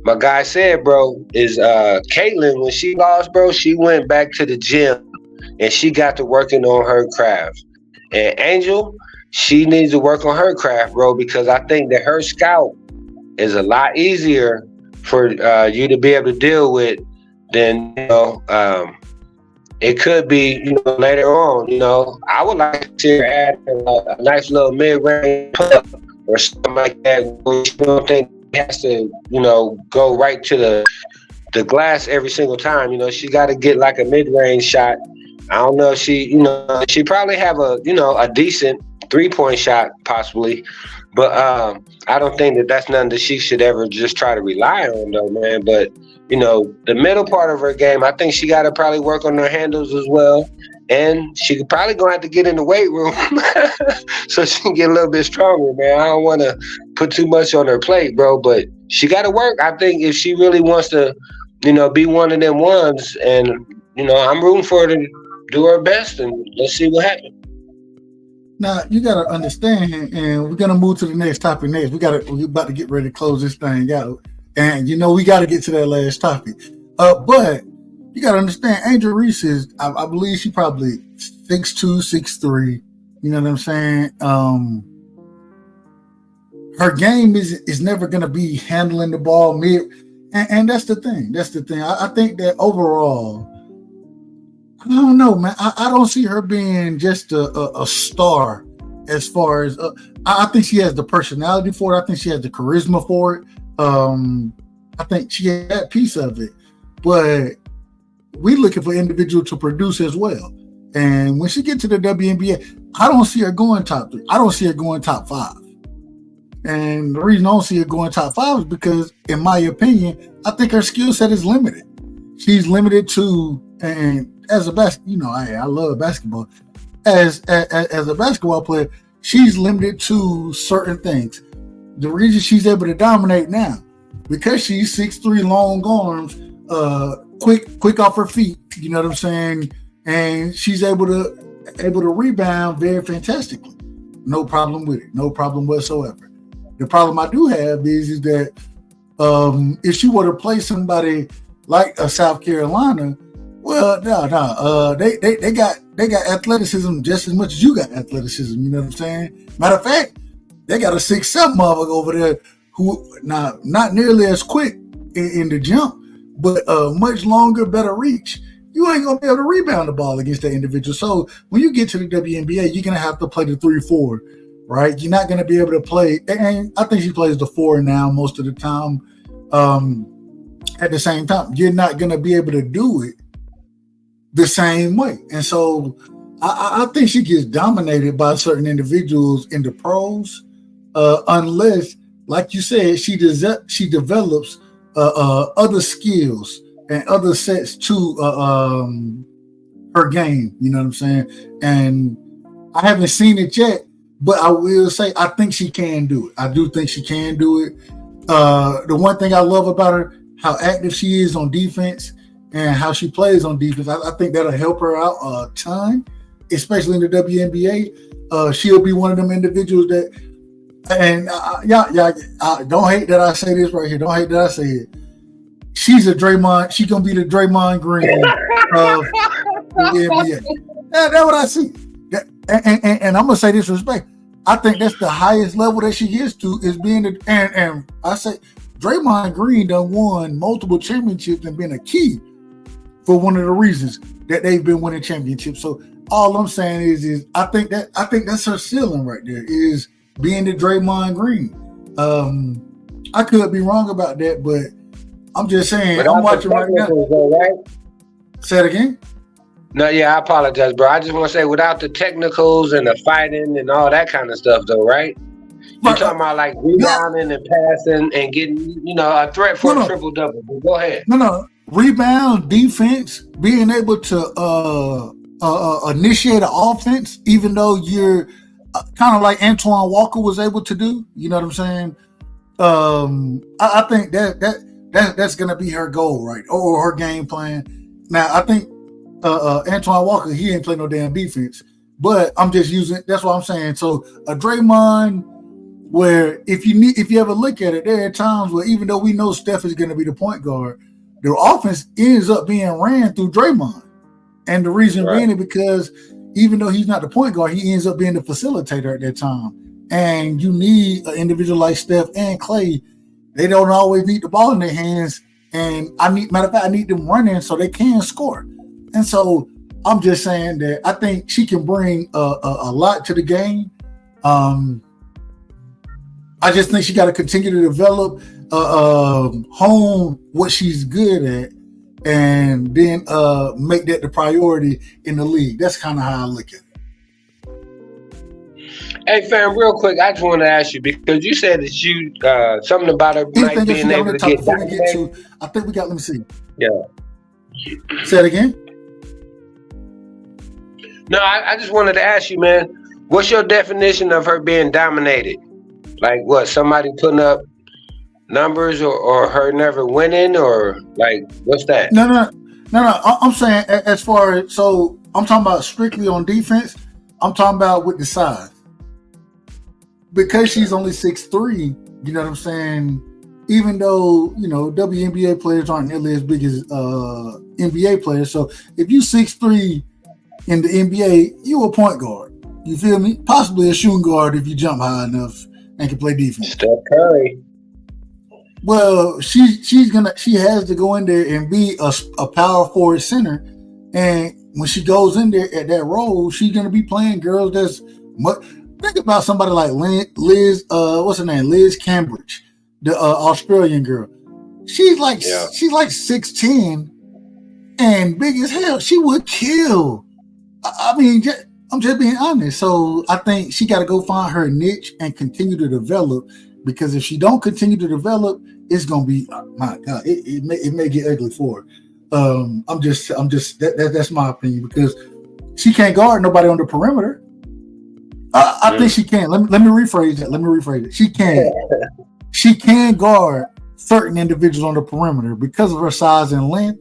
S6: my guy said, bro, is Caitlyn, when she lost, bro, she went back to the gym and she got to working on her craft. And Angel, she needs to work on her craft, bro, because I think that her scout is a lot easier for you to be able to deal with than it could be later on. I would like to see her add a nice little mid-range pull-up or something like that. You don't think it has to go right to the glass every single time. She got to get like a mid-range shot. I don't know if she probably have a decent 3-point shot possibly, but I don't think that that's nothing that she should ever just try to rely on though, man. But the middle part of her game, I think she got to probably work on her handles as well, and she could probably gonna have to get in the weight room so she can get a little bit stronger, man. I don't want to put too much on her plate, bro, but she got to work. I think if she really wants to, be one of them ones, and I'm rooting for her to do her best, and let's see what happens.
S5: Now you gotta understand, and we're gonna move to the next topic next. We're about to get ready to close this thing out, and we gotta get to that last topic. But you gotta understand, Angel Reese is, I believe she probably 6'2", 6'3". You know what I'm saying? Her game is never gonna be handling the ball mid, and that's the thing. I think that overall, I don't know, man. I don't see her being just a star as far as I think she has the personality for it. I think she has the charisma for it. I think she has that piece of it. But we're looking for individual to produce as well. And when she gets to the WNBA, I don't see her going top 3. I don't see her going top 5. And the reason I don't see her going top 5 is because, in my opinion, I think her skill set is limited. She's limited to, and as a I love basketball. As a basketball player, she's limited to certain things. The reason she's able to dominate now, because she's 6'3", long arms, quick off her feet. You know what I'm saying? And she's able to rebound very fantastically. No problem with it. No problem whatsoever. The problem I do have is that if she were to play somebody like a South Carolina, well, no. They got athleticism just as much as you got athleticism. You know what I'm saying? Matter of fact, they got a 6'7" motherfucker over there who not nearly as quick in the jump, but much longer, better reach. You ain't gonna be able to rebound the ball against that individual. So when you get to the WNBA, you're gonna have to play the 3-4, right? You're not gonna be able to play. And I think she plays the 4 now most of the time. At the same time, you're not gonna be able to do it the same way. And so I think she gets dominated by certain individuals in the pros, unless, like you said, she develops other skills and other sets to her game. You know what I'm saying? And I haven't seen it yet, but I will say I think she can do it. I do think she can do it. The one thing I love about her, how active she is on defense and how she plays on defense, I think that'll help her out a ton, especially in the WNBA. She'll be one of them individuals that, and don't hate that I say this right here. Don't hate that I say it. She's a Draymond. She's gonna be the Draymond Green of the NBA. That's what I see. And I'm gonna say this with respect. I think that's the highest level that she gets to, is being and I say Draymond Green done won multiple championships and been a key for one of the reasons that they've been winning championships. So all I'm saying is I think that's her ceiling right there, is being the Draymond Green. I could be wrong about that, but I'm just saying, I'm watching right now.
S6: Right?
S5: Say it again?
S6: No, yeah, I apologize, bro. I just want to say, without the technicals and the fighting and all that kind of stuff, though, right? You're talking about like rebounding and passing and getting, a threat for a triple-double. But go ahead.
S5: No. rebound, defense, being able to initiate an offense, even though you're kind of like Antoine Walker was able to do. You know what I'm saying? I think that's going to be her goal, right? Or her game plan. Now, I think Antoine Walker, he ain't play no damn defense, but I'm just using. That's what I'm saying. So a Draymond, where if you ever look at it, there are times where even though we know Steph is going to be the point guard, the offense ends up being ran through Draymond, and the reason being is because even though he's not the point guard, he ends up being the facilitator at that time. And you need an individual like Steph and Clay. They don't always need the ball in their hands, and matter of fact, I need them running so they can score. And so I'm just saying that I think she can bring a lot to the game. I just think she got to continue to develop, hone what she's good at, and then make that the priority in the league. That's kind of how I look at it.
S6: Hey, fam, real quick, I just want to ask you, because you said that you something about her might being able to get dominated.
S5: I think we got. Let me see.
S6: Yeah.
S5: Say it again.
S6: No, I just wanted to ask you, man, what's your definition of her being dominated? Like what? Somebody putting up numbers, or her never winning, or like what's that?
S5: No. I'm saying as far as, so I'm talking about strictly on defense. I'm talking about with the size. Because she's only 6'3", you know what I'm saying? Even though, WNBA players aren't nearly as big as NBA players. So if you 6'3" in the NBA, you a point guard. You feel me? Possibly a shooting guard if you jump high enough and can play defense.
S6: Steph Curry.
S5: Well, she has to go in there and be a power forward center. And when she goes in there at that role, she's gonna be playing girls that's much. Think about somebody like Liz, what's her name? Liz Cambridge, the Australian girl. She's like 6'10" and big as hell. She would kill. I mean, I'm just being honest. So I think she got to go find her niche and continue to develop. Because if she don't continue to develop, it's gonna be, my God, it may get ugly for her. I'm just that's my opinion, because she can't guard nobody on the perimeter. I think she can. Let me rephrase it. She can guard certain individuals on the perimeter because of her size and length.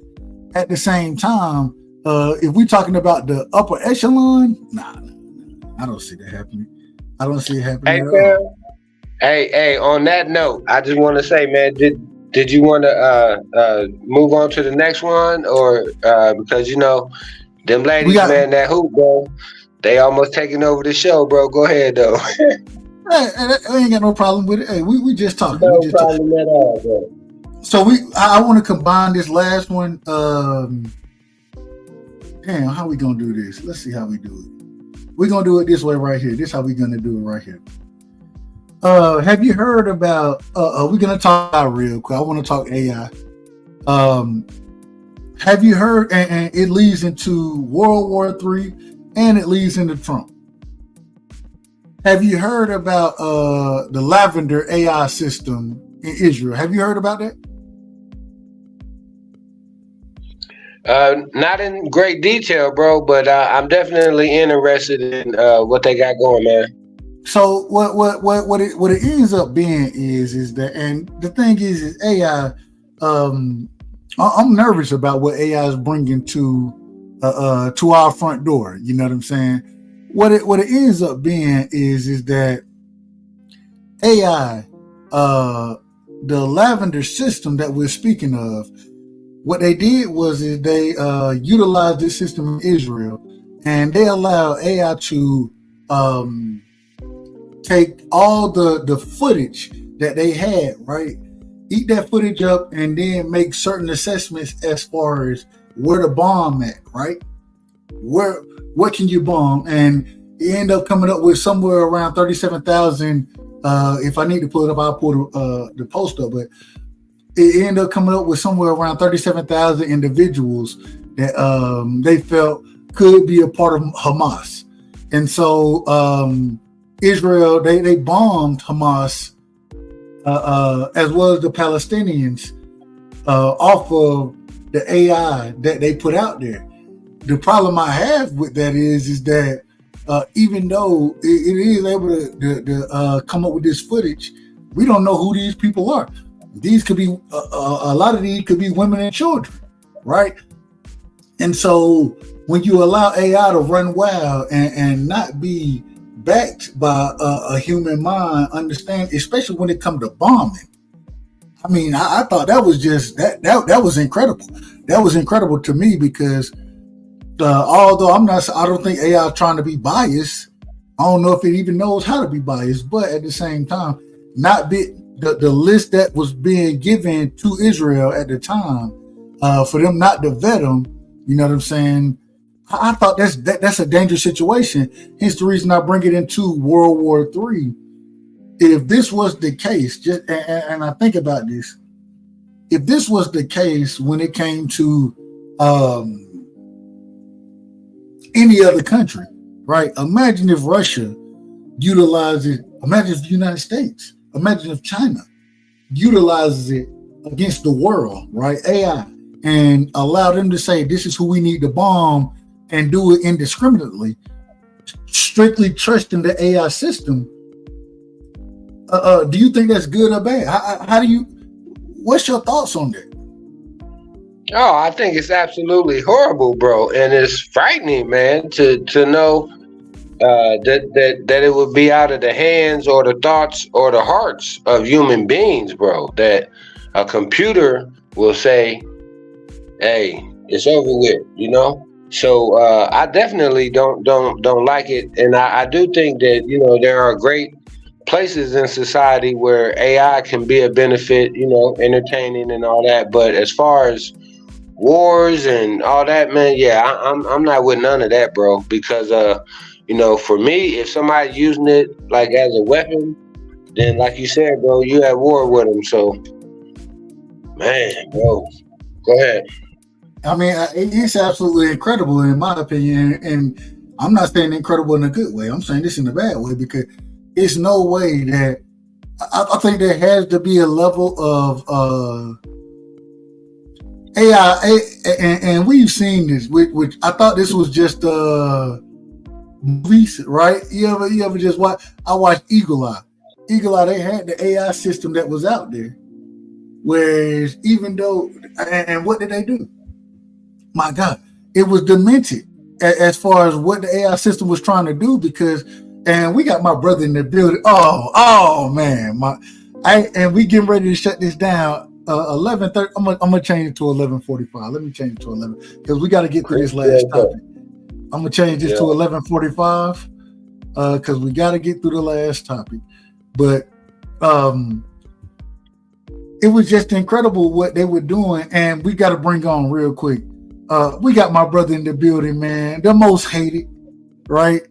S5: At the same time, if we're talking about the upper echelon, nah, I don't see that happening. I don't see it happening at all.
S6: Hey, on that note, I just want to say, man, did you want to move on to the next one, or because them ladies, man, that hoop, bro, they almost taking over the show, bro. Go ahead, though.
S5: I ain't got no problem with it. Hey, we just talking.
S6: No problem at all, bro.
S5: So I want to combine this last one. Damn, how we gonna do this? Let's see how we do it. We're gonna do it this way right here. This is how we gonna do it right here. Have you heard about? We're gonna talk about real quick. I want to talk AI. Have you heard? And it leads into World War III, and it leads into Trump. Have you heard about the Lavender AI system in Israel? Have you heard about that?
S6: Not in great detail, bro, but I'm definitely interested in what they got going, man.
S5: So what it ends up being is that, and the thing is AI. I'm nervous about what AI is bringing to our front door. You know what I'm saying? What it ends up being is that AI, the Lavender system that we're speaking of, what they did was they utilized this system in Israel, and they allow AI to take all the footage that they had, right? Eat that footage up and then make certain assessments as far as where to bomb at, right? What can you bomb? And it end up coming up with somewhere around 37,000. If I need to pull it up, I'll pull the post up, but it ended up coming up with somewhere around 37,000 individuals that they felt could be a part of Hamas. And so Israel, they bombed Hamas as well as the Palestinians off of the AI that they put out there. The problem I have with that is that even though it is able to come up with this footage, we don't know who these people are. These could be a lot of these could be women and children, right? And so when you allow AI to run wild and not be backed by a human mind, understand, especially when it comes to bombing. I mean, I thought that was just that was incredible. That was incredible to me because although I don't think AI is trying to be biased. I don't know if it even knows how to be biased, but at the same time, not be the list that was being given to Israel at the time for them not to vet them. You know what I'm saying? I thought that's a dangerous situation. Hence the reason I bring it into World War III. If this was the case, and I think about this, if this was the case when it came to any other country, right? Imagine if Russia utilizes, imagine if the United States, imagine if China utilizes it against the world, right? AI, and allow them to say, this is who we need to bomb and do it indiscriminately, strictly trusting the AI system. Do you think that's good or bad? What's your thoughts on that?
S6: Oh, I think it's absolutely horrible, bro, and it's frightening, man, to know that it would be out of the hands or the thoughts or the hearts of human beings, bro. That a computer will say, "Hey, it's over with," you know. So I definitely don't like it, and I do think that there are great places in society where AI can be a benefit, entertaining and all that. But as far as wars and all that, man, yeah, I'm not with none of that, bro. Because for me, if somebody's using it like as a weapon, then like you said, bro, you at war with them. So, man, bro, go ahead.
S5: I mean, it's absolutely incredible in my opinion, and I'm not saying incredible in a good way. I'm saying this in a bad way because it's no way that I think there has to be a level of AI, and we've seen this. Which I thought this was just movies, right? You ever just watch? I watched Eagle Eye. Eagle Eye, they had the AI system that was out there. Whereas even though, and what did they do? My God, it was demented as far as what the AI system was trying to do because, and we got my brother in the building. Oh man, and we getting ready to shut this down. 11:30. I'm gonna change it to 11:45. Let me change it to 11 because we got to get through this last topic. I'm gonna change this to 11:45 because we got to get through the last topic. But it was just incredible what they were doing, and we got to bring on real quick. We got my brother in the building, man. The most hated, right?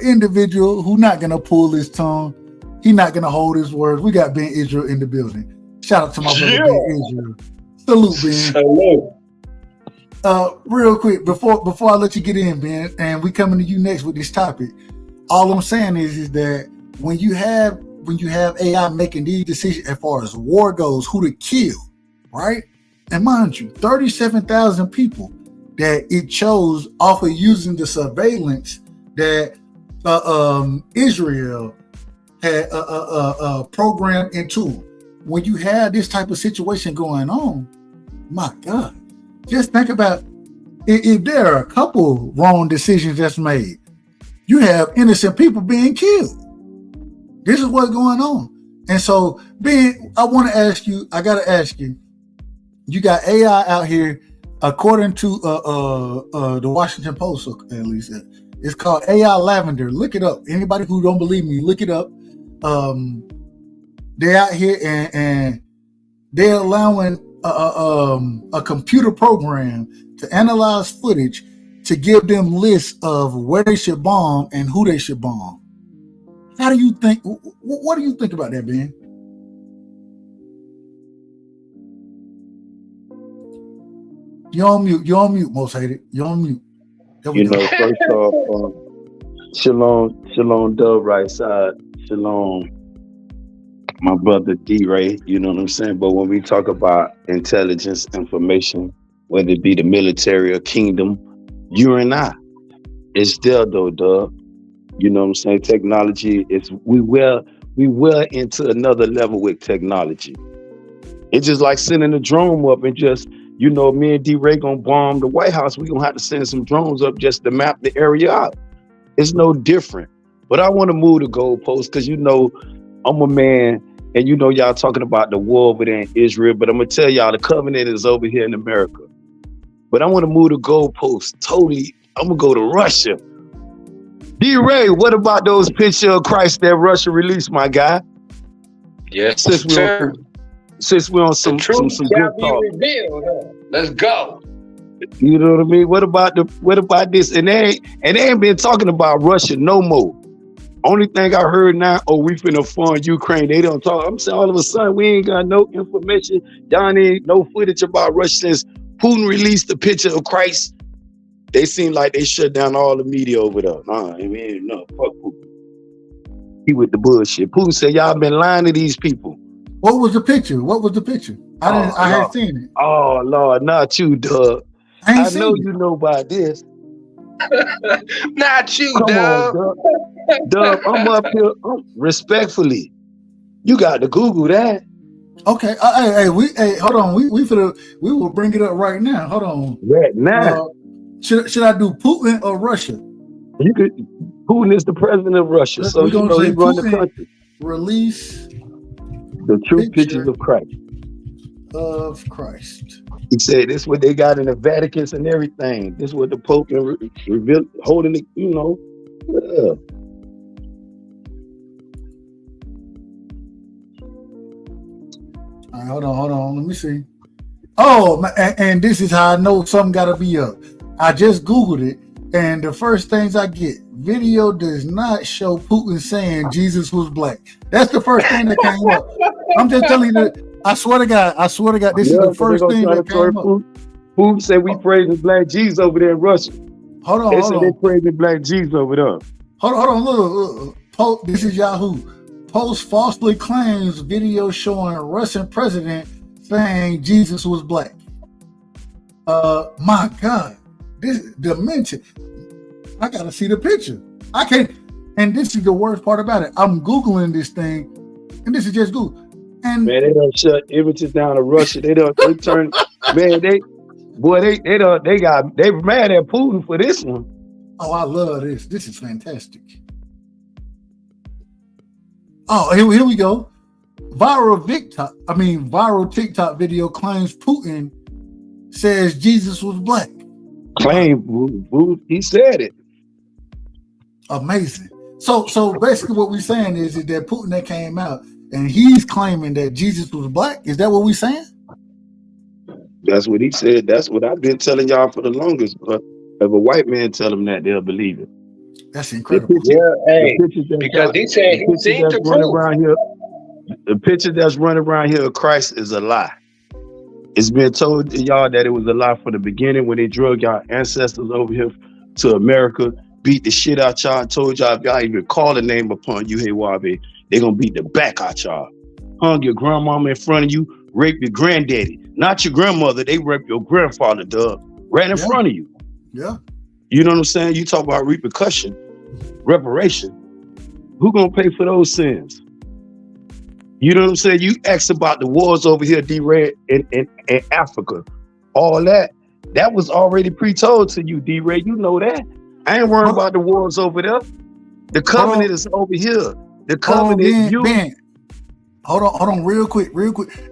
S5: Individual who not gonna pull his tongue. He not gonna hold his words. We got Ben Israel in the building. Shout out to my brother Ben Israel. Salute, Ben.
S6: Salute.
S5: Real quick before I let you get in, Ben, and we coming to you next with this topic. All I'm saying is that when you have AI making these decisions as far as war goes, who to kill, right? And mind you, 37,000 people that it chose off of using the surveillance that Israel had programmed into them. When you have this type of situation going on, my God, just think about if there are a couple wrong decisions that's made, you have innocent people being killed. This is what's going on. And so, Ben, I got to ask you, you got AI out here, according to the Washington Post, at least. It's called AI Lavender. Look it up. Anybody who don't believe me, look it up. They're out here and they're allowing a computer program to analyze footage to give them lists of where they should bomb and who they should bomb. How do you think? What do you think about that, Ben? You're on mute, most hated. You're on mute.
S8: First off, shalom, dove, right side, shalom. my brother D-Ray, you know what I'm saying? But when we talk about intelligence, information, whether it be the military or kingdom, you and I, it's there though, dog. You know what I'm saying? Technology is we well into another level with technology. It's just like sending a drone up and just, you know, me and D-Ray gonna bomb the White House. We gonna have to send some drones up just to map the area out. It's no different. But I want to move the goalposts because, you know, I'm a man and, you know, y'all talking about the war over there in Israel, but I'm going to tell y'all the covenant is over here in America. But I want to move the goalposts totally. I'm going to go to Russia. D-Ray, what about those pictures of Christ that Russia released, my guy?
S6: Yes, since
S8: we're on some good talk.
S6: Let's go.
S8: You know what I mean? What about this? And they ain't been talking about Russia no more. Only thing I heard now, we finna fund Ukraine. They don't talk. I'm saying all of a sudden we ain't got no information. Y'all ain't no footage about Russia since Putin released the picture of Christ. They seem like they shut down all the media over there. Fuck Putin. He with the bullshit. Putin said y'all been lying to these people.
S5: What was the picture? I hadn't seen it.
S8: Oh Lord, not you, Doug. I know you know about this.
S6: Not you,
S8: Come on, Doug. I'm up here. Respectfully, you got to Google that.
S5: Okay. Hold on. We will bring it up right now. Hold on.
S8: Right now.
S5: Should I do Putin or Russia?
S8: You could. Putin is the president of Russia, so you know he run the country.
S5: Release
S8: the true pictures of Christ.
S5: Of Christ.
S8: He said this is what they got in the Vatican and everything. This is what the Pope revealed, holding it, you know. Yeah.
S5: All right, hold on. Let me see. Oh, and this is how I know something got to be up. I just Googled it, and the first things I get, video does not show Putin saying Jesus was black. That's the first thing that came up. I'm just telling you that. I swear to God, this is the first thing that came up.
S8: Putin said we praising black Jesus over there in Russia.
S5: Hold on.
S8: They praising black Jesus over there.
S5: Hold on, look. This is Yahoo. Post falsely claims video showing Russian president saying Jesus was black. My God, this dimension. I gotta see the picture. I can't. And this is the worst part about it. I'm Googling this thing, and this is just Google. And
S8: man, they don't shut images down to Russia. They turn. Man, they mad at Putin for this one.
S5: Oh, I love this. This is fantastic. Oh, here we go. Viral TikTok video claims Putin says Jesus was black.
S8: He said it.
S5: Amazing. So basically what we're saying is that Putin that came out and he's claiming that Jesus was black. Is that what we're saying?
S8: That's what he said. That's what I've been telling y'all for the longest. But if a white man tell them that, they'll believe it.
S5: That's incredible.
S6: Because he said he seen the proof.
S8: The picture that's running around here of Christ is a lie. It's been told to y'all that it was a lie from the beginning when they drug y'all ancestors over here to America, beat the shit out y'all, and told y'all if y'all even call a name upon you, hey Wabe, they're gonna beat the back out y'all. Hung your grandmama in front of you, raped your granddaddy. Not your grandmother, they raped your grandfather, Doug. Right in front of you.
S5: Yeah.
S8: You know what I'm saying? You talk about reparation. Who gonna pay for those sins? You know what I'm saying? You asked about the wars over here, D-Ray, in Africa. All that was already pre-told to you, D-Ray. You know that. I ain't worried about the wars over there. The covenant is over here. The covenant is you.
S5: Hold on real quick.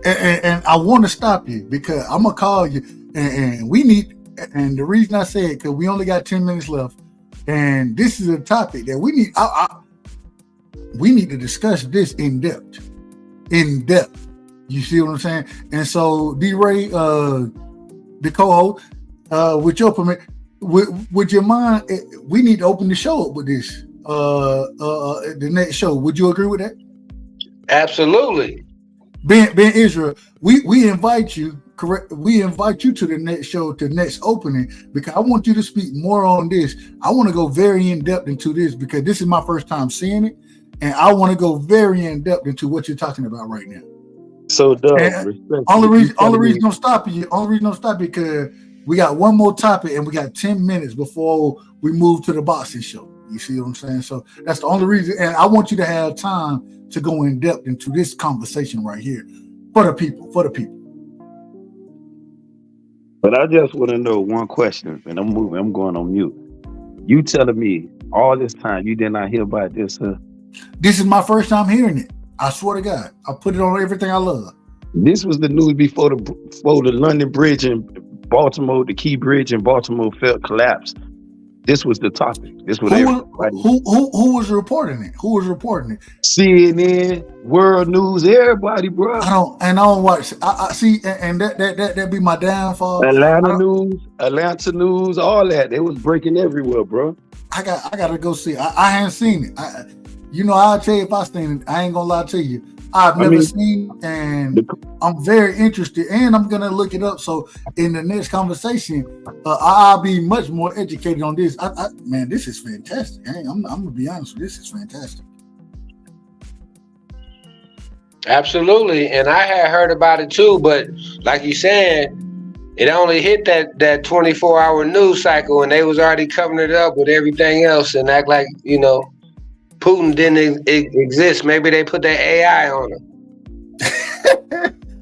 S5: And I want to stop you because I'm going to call you. And we need, and the reason I say it, because we only got 10 minutes left. And this is a topic that we need. We need to discuss this in depth. You see what I'm saying? And so D-Ray, the co-host, with your permit, would you mind? We need to open the show up with this. The next show. Would you agree with that?
S6: Absolutely.
S5: Ben Israel, we invite you. Correct. We invite you to the next show, to the next opening, because I want you to speak more on this. I want to go very in depth into this because this is my first time seeing it, and I want to go very in depth into what you're talking about right now.
S8: So, Doug,
S5: only reason I'm stopping you, because we got one more topic and we got 10 minutes before we move to the boxing show. You see what I'm saying? So that's the only reason, and I want you to have time to go in depth into this conversation right here for the people.
S8: But I just want to know one question, and I'm going on mute. You telling me all this time you did not hear about this, huh?
S5: This is my first time hearing it. I swear to God. I put it on everything I love.
S8: This was the news before the London Bridge in Baltimore, the Key Bridge in Baltimore collapsed. This was the topic. This was
S5: who was reporting it? Who was reporting it?
S8: CNN, World News, everybody, bro.
S5: I don't watch. I see, and that be my downfall.
S8: Atlanta News, all that. They was breaking everywhere, bro.
S5: I gotta go see. I haven't seen it. I'll tell you if I seen it. I ain't gonna lie to you. I've never seen it, and I'm very interested, and I'm gonna look it up. So in the next conversation, I'll be much more educated on this. Man, this is fantastic. I'm gonna be honest with you, this is fantastic.
S6: Absolutely, and I had heard about it too, but like you said, it only hit that 24-hour news cycle, and they was already covering it up with everything else and act like, Putin didn't exist. Maybe they put that AI on him.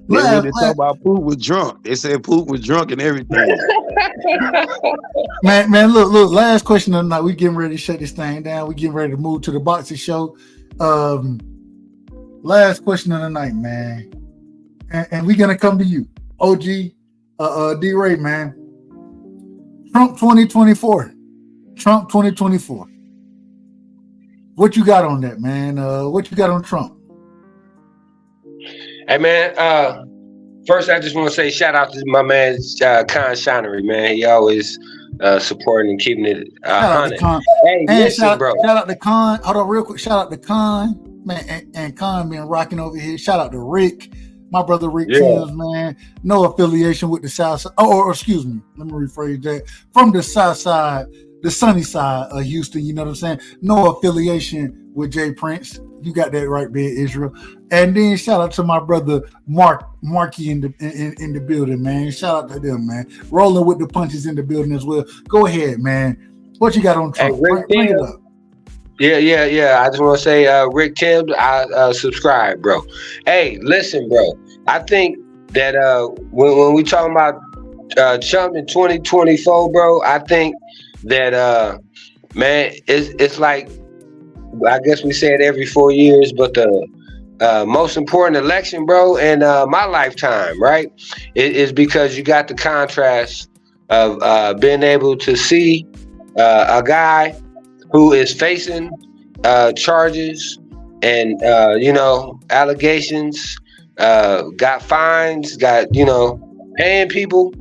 S8: They talk about Putin was drunk. They said Putin was drunk and everything.
S5: man, look. Last question of the night. We getting ready to shut this thing down. We getting ready to move to the boxing show. Last question of the night, man. And we're gonna come to you, OG, D-Ray, man. Trump 2024. What you got on that, man? What you got on Trump?
S6: Hey, man. First, I just want to say shout out to my man, Con Shinery, man. He always supporting and keeping it 100. Hey, listen, bro.
S5: Shout out to Con. Hold on, real quick. Shout out to Con, man, and Con been rocking over here. Shout out to Rick, my brother Rick Timms, man. No affiliation with the South Side. Or excuse me. Let me rephrase that. From the South Side. The sunny side of Houston, you know what I'm saying? No affiliation with Jay Prince. You got that right, Big Israel. And then shout out to my brother Marky in the building, man. Shout out to them, man. Rolling with the punches in the building as well. Go ahead, man. What you got on Trump?
S6: Hey,
S5: Bring it up.
S6: Yeah. I just want to say, Rick Timms, I subscribe, bro. Hey, listen, bro. I think that when we talking about Trump in 2024, bro, I think that man, it's like, I guess we say it every 4 years, but the most important election, bro, in my lifetime, right, is because you got the contrast of being able to see a guy who is facing charges and allegations, got fines, got paying people,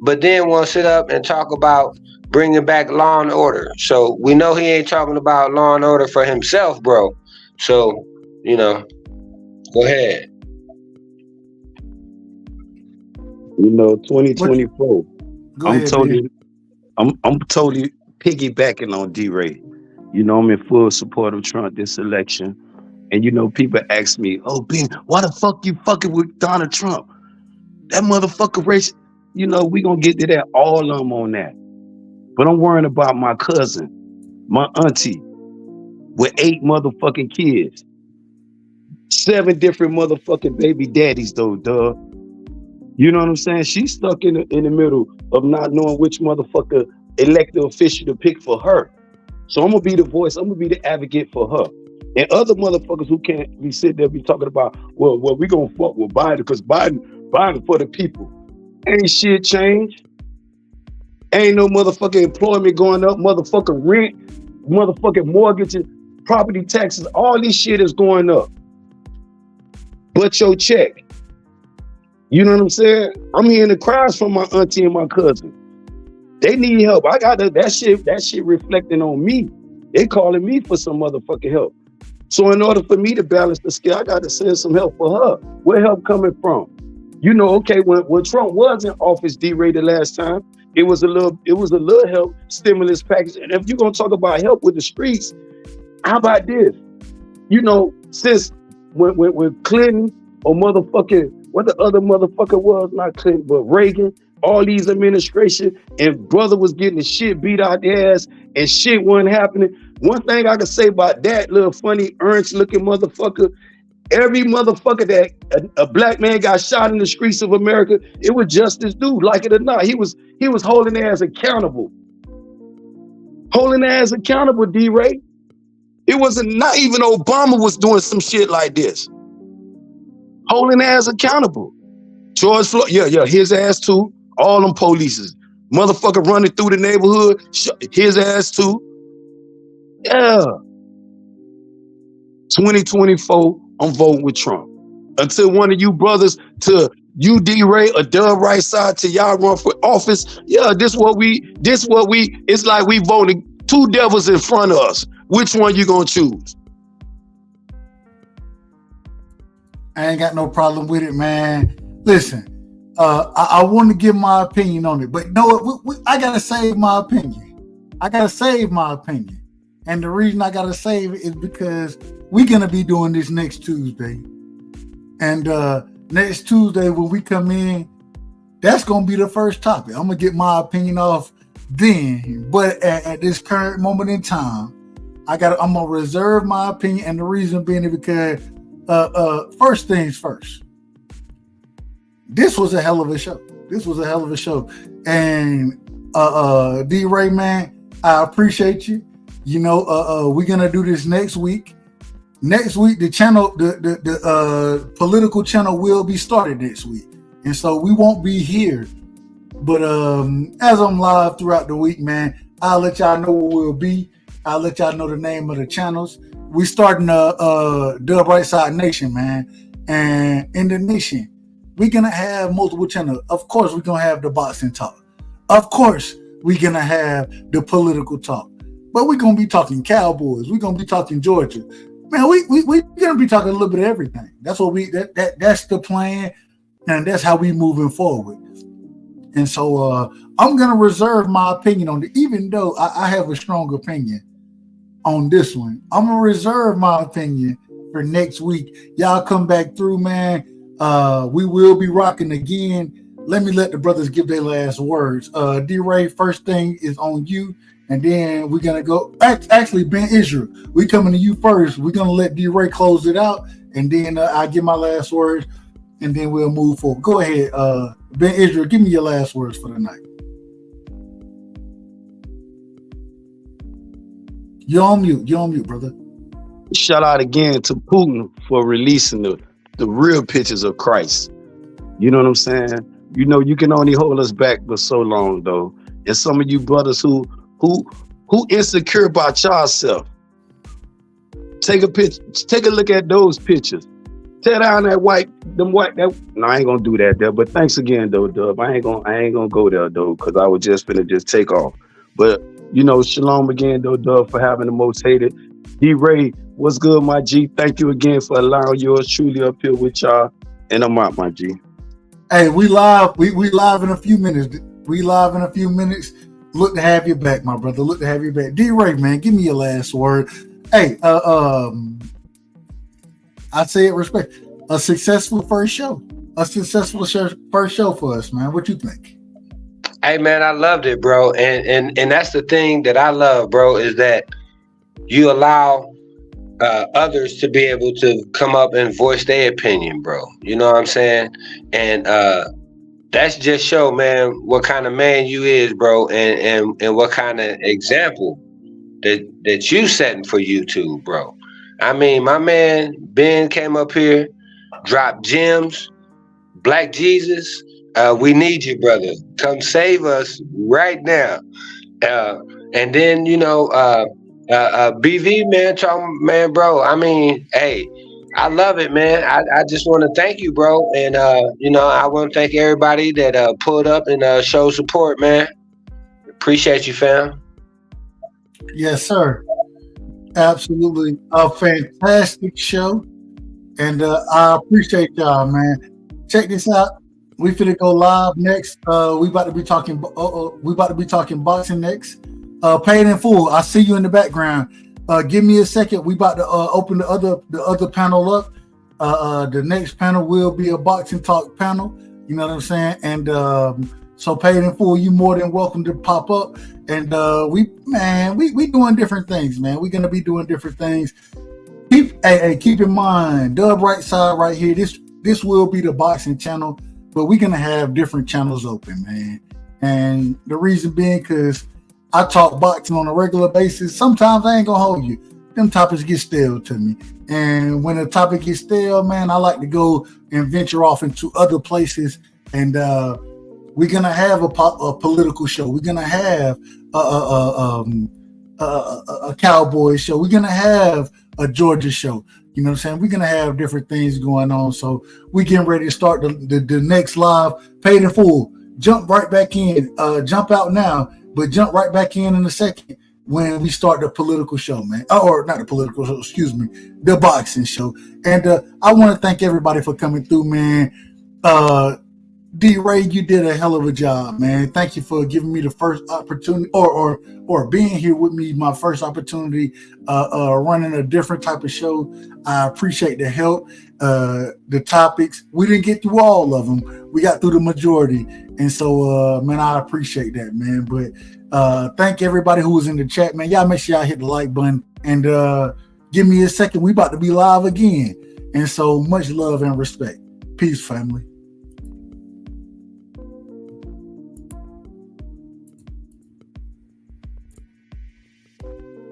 S6: but then want to sit up and talk about bringing back law and order. So we know he ain't talking about law and order for himself, bro. So, go ahead.
S8: 2024.
S5: I'm
S8: totally piggybacking on D-Ray. I'm in full support of Trump this election. And people ask me, "Oh, Ben, why the fuck you fucking with Donald Trump? That motherfucker racist." We gonna get to that, all of them on that. But I'm worrying about my cousin, my auntie, with 8 motherfucking kids. 7 different motherfucking baby daddies, though, duh. You know what I'm saying? She's stuck in the middle of not knowing which motherfucker elected official to pick for her. So I'm gonna be the voice, I'm gonna be the advocate for her. And other motherfuckers who can't be sitting there be talking about, well, we gonna fuck with Biden because Biden for the people. Ain't shit changed. Ain't no motherfucking employment going up, motherfucking rent, motherfucking mortgages, property taxes, all this shit is going up. But your check. You know what I'm saying? I'm hearing the cries from my auntie and my cousin. They need help. I got that shit reflecting on me. They calling me for some motherfucking help. So in order for me to balance the scale, I got to send some help for her. Where help coming from? Okay, when Trump was in office, D-Ray, the last time, it was a little help stimulus package. And if you're gonna talk about help with the streets, how about this? you know, since when Clinton or motherfucking, what the other motherfucker was, not Clinton, but Reagan, all these administration, and brother was getting the shit beat out their ass and shit wasn't happening. One thing I can say about that little funny, earnest looking motherfucker, every motherfucker that a black man got shot in the streets of America, it was just this dude, like it or not. He was holding their ass accountable. Holding their ass accountable, D-Ray. It wasn't, not even Obama was doing some shit like this. Holding their ass accountable. George Floyd, yeah, his ass too. All them polices. Motherfucker running through the neighborhood, his ass too. Yeah. 2024, I'm voting with Trump. Until one of you brothers, to you, D-Ray, or Dub Rightside, till y'all run for office, yeah, it's like we voted two devils in front of us. Which one you gonna choose?
S5: I ain't got no problem with it, man. Listen, I want to give my opinion on it, but you know what? I gotta save my opinion. And the reason I gotta save it is because we're gonna be doing this next Tuesday. And next Tuesday when we come in, that's gonna be the first topic. I'm gonna get my opinion off then. But at this current moment in time, I'm gonna reserve my opinion, and the reason being is because first things first. This was a hell of a show. And D-Ray, man, I appreciate you. You know, we're gonna do this next week. Next week, the channel, the political channel will be started next week, and so we won't be here. But as I'm live throughout the week, man, I'll let y'all know where we'll be. I'll let y'all know the name of the channels. We starting Dub Rightside Nation, man, and in the nation, we're gonna have multiple channels. Of course, we're gonna have the boxing talk. Of course, we're gonna have the political talk. But we're gonna be talking Cowboys. We're gonna be talking Georgia. Man, we're gonna be talking a little bit of everything. That's what that's the plan, and that's how we moving forward. And so I'm gonna reserve my opinion on it, even though I have a strong opinion on this one. I'm gonna reserve my opinion for next week. Y'all come back through, man. We will be rocking again. Let the brothers give their last words. D-Ray, first thing is on you. And then we're going to go, actually, Ben Israel, we coming to you first. We're going to let D-Ray close it out. And then I give my last words. And then we'll move forward. Go ahead, Ben Israel, give me your last words for the night. You're on mute, brother.
S8: Shout out again to Putin for releasing the real pictures of Christ. You know what I'm saying? You know, you can only hold us back for so long, though. And some of you brothers who insecure about yourself, take a look at those pictures. Tear down no, I ain't gonna do that there. But thanks again though, Dub. I ain't gonna go there though, because I was just finna just take off. But you know, shalom again though, Dub, for having the most hated. D-Ray, what's good, my G? Thank you again for allowing yours truly up here with y'all. And I'm out, my G.
S5: Hey, we live. We live in a few minutes. Look to have you back, my brother. Look to have you back. D-Ray, man, give me your last word. Hey, I say it respect. A successful first show. First show for us, man. What you think?
S6: Hey, man, I loved it, bro. And that's the thing that I love, bro, is that you allow others to be able to come up and voice their opinion, bro. You know what I'm saying? And that's just show, man, what kind of man you is, bro, and what kind of example that you setting for YouTube, bro. I mean, my man Ben came up here, dropped gems, Black Jesus. We need you, brother. Come save us right now. And then, you know, BV, man, bro. I mean, hey, I love it, man. I just want to thank you, bro. And, you know, I want to thank everybody that pulled up and showed support, man. Appreciate you, fam.
S5: Yes, sir. Absolutely. A fantastic show. And I appreciate y'all, man. Check this out. We finna go live next. We about to be talking boxing next. Paid in full. I see you in the background. Give me a second. We about to open the other panel up. The next panel will be a boxing talk panel. You know what I'm saying? And so Paid in Full, you more than welcome to pop up. And we doing different things, man. We're gonna be doing different things. Keep in mind, Dub Rightside right here. This will be the boxing channel, but we're gonna have different channels open, man. And the reason being because I talk boxing on a regular basis. Sometimes I ain't gonna hold you. Them topics get stale to me. And when a topic gets stale, man, I like to go and venture off into other places. And we're gonna have a political show. We're gonna have a cowboy show. We're gonna have a Georgia show. You know what I'm saying? We're gonna have different things going on. So we getting ready to start the next live. Paid in Full. Jump right back in. Jump out now, but jump right back in a second when we start the political show, man. Or not the political show, excuse me, the boxing show. And I want to thank everybody for coming through, man. D-Ray, you did a hell of a job, man. Thank you for giving me the first opportunity or being here with me, my first opportunity, running a different type of show. I appreciate the help, the topics. We didn't get through all of them. We got through the majority. And so, man, I appreciate that, man. But thank everybody who was in the chat, man. Y'all make sure y'all hit the like button and give me a second. We about to be live again. And so much love and respect. Peace, family.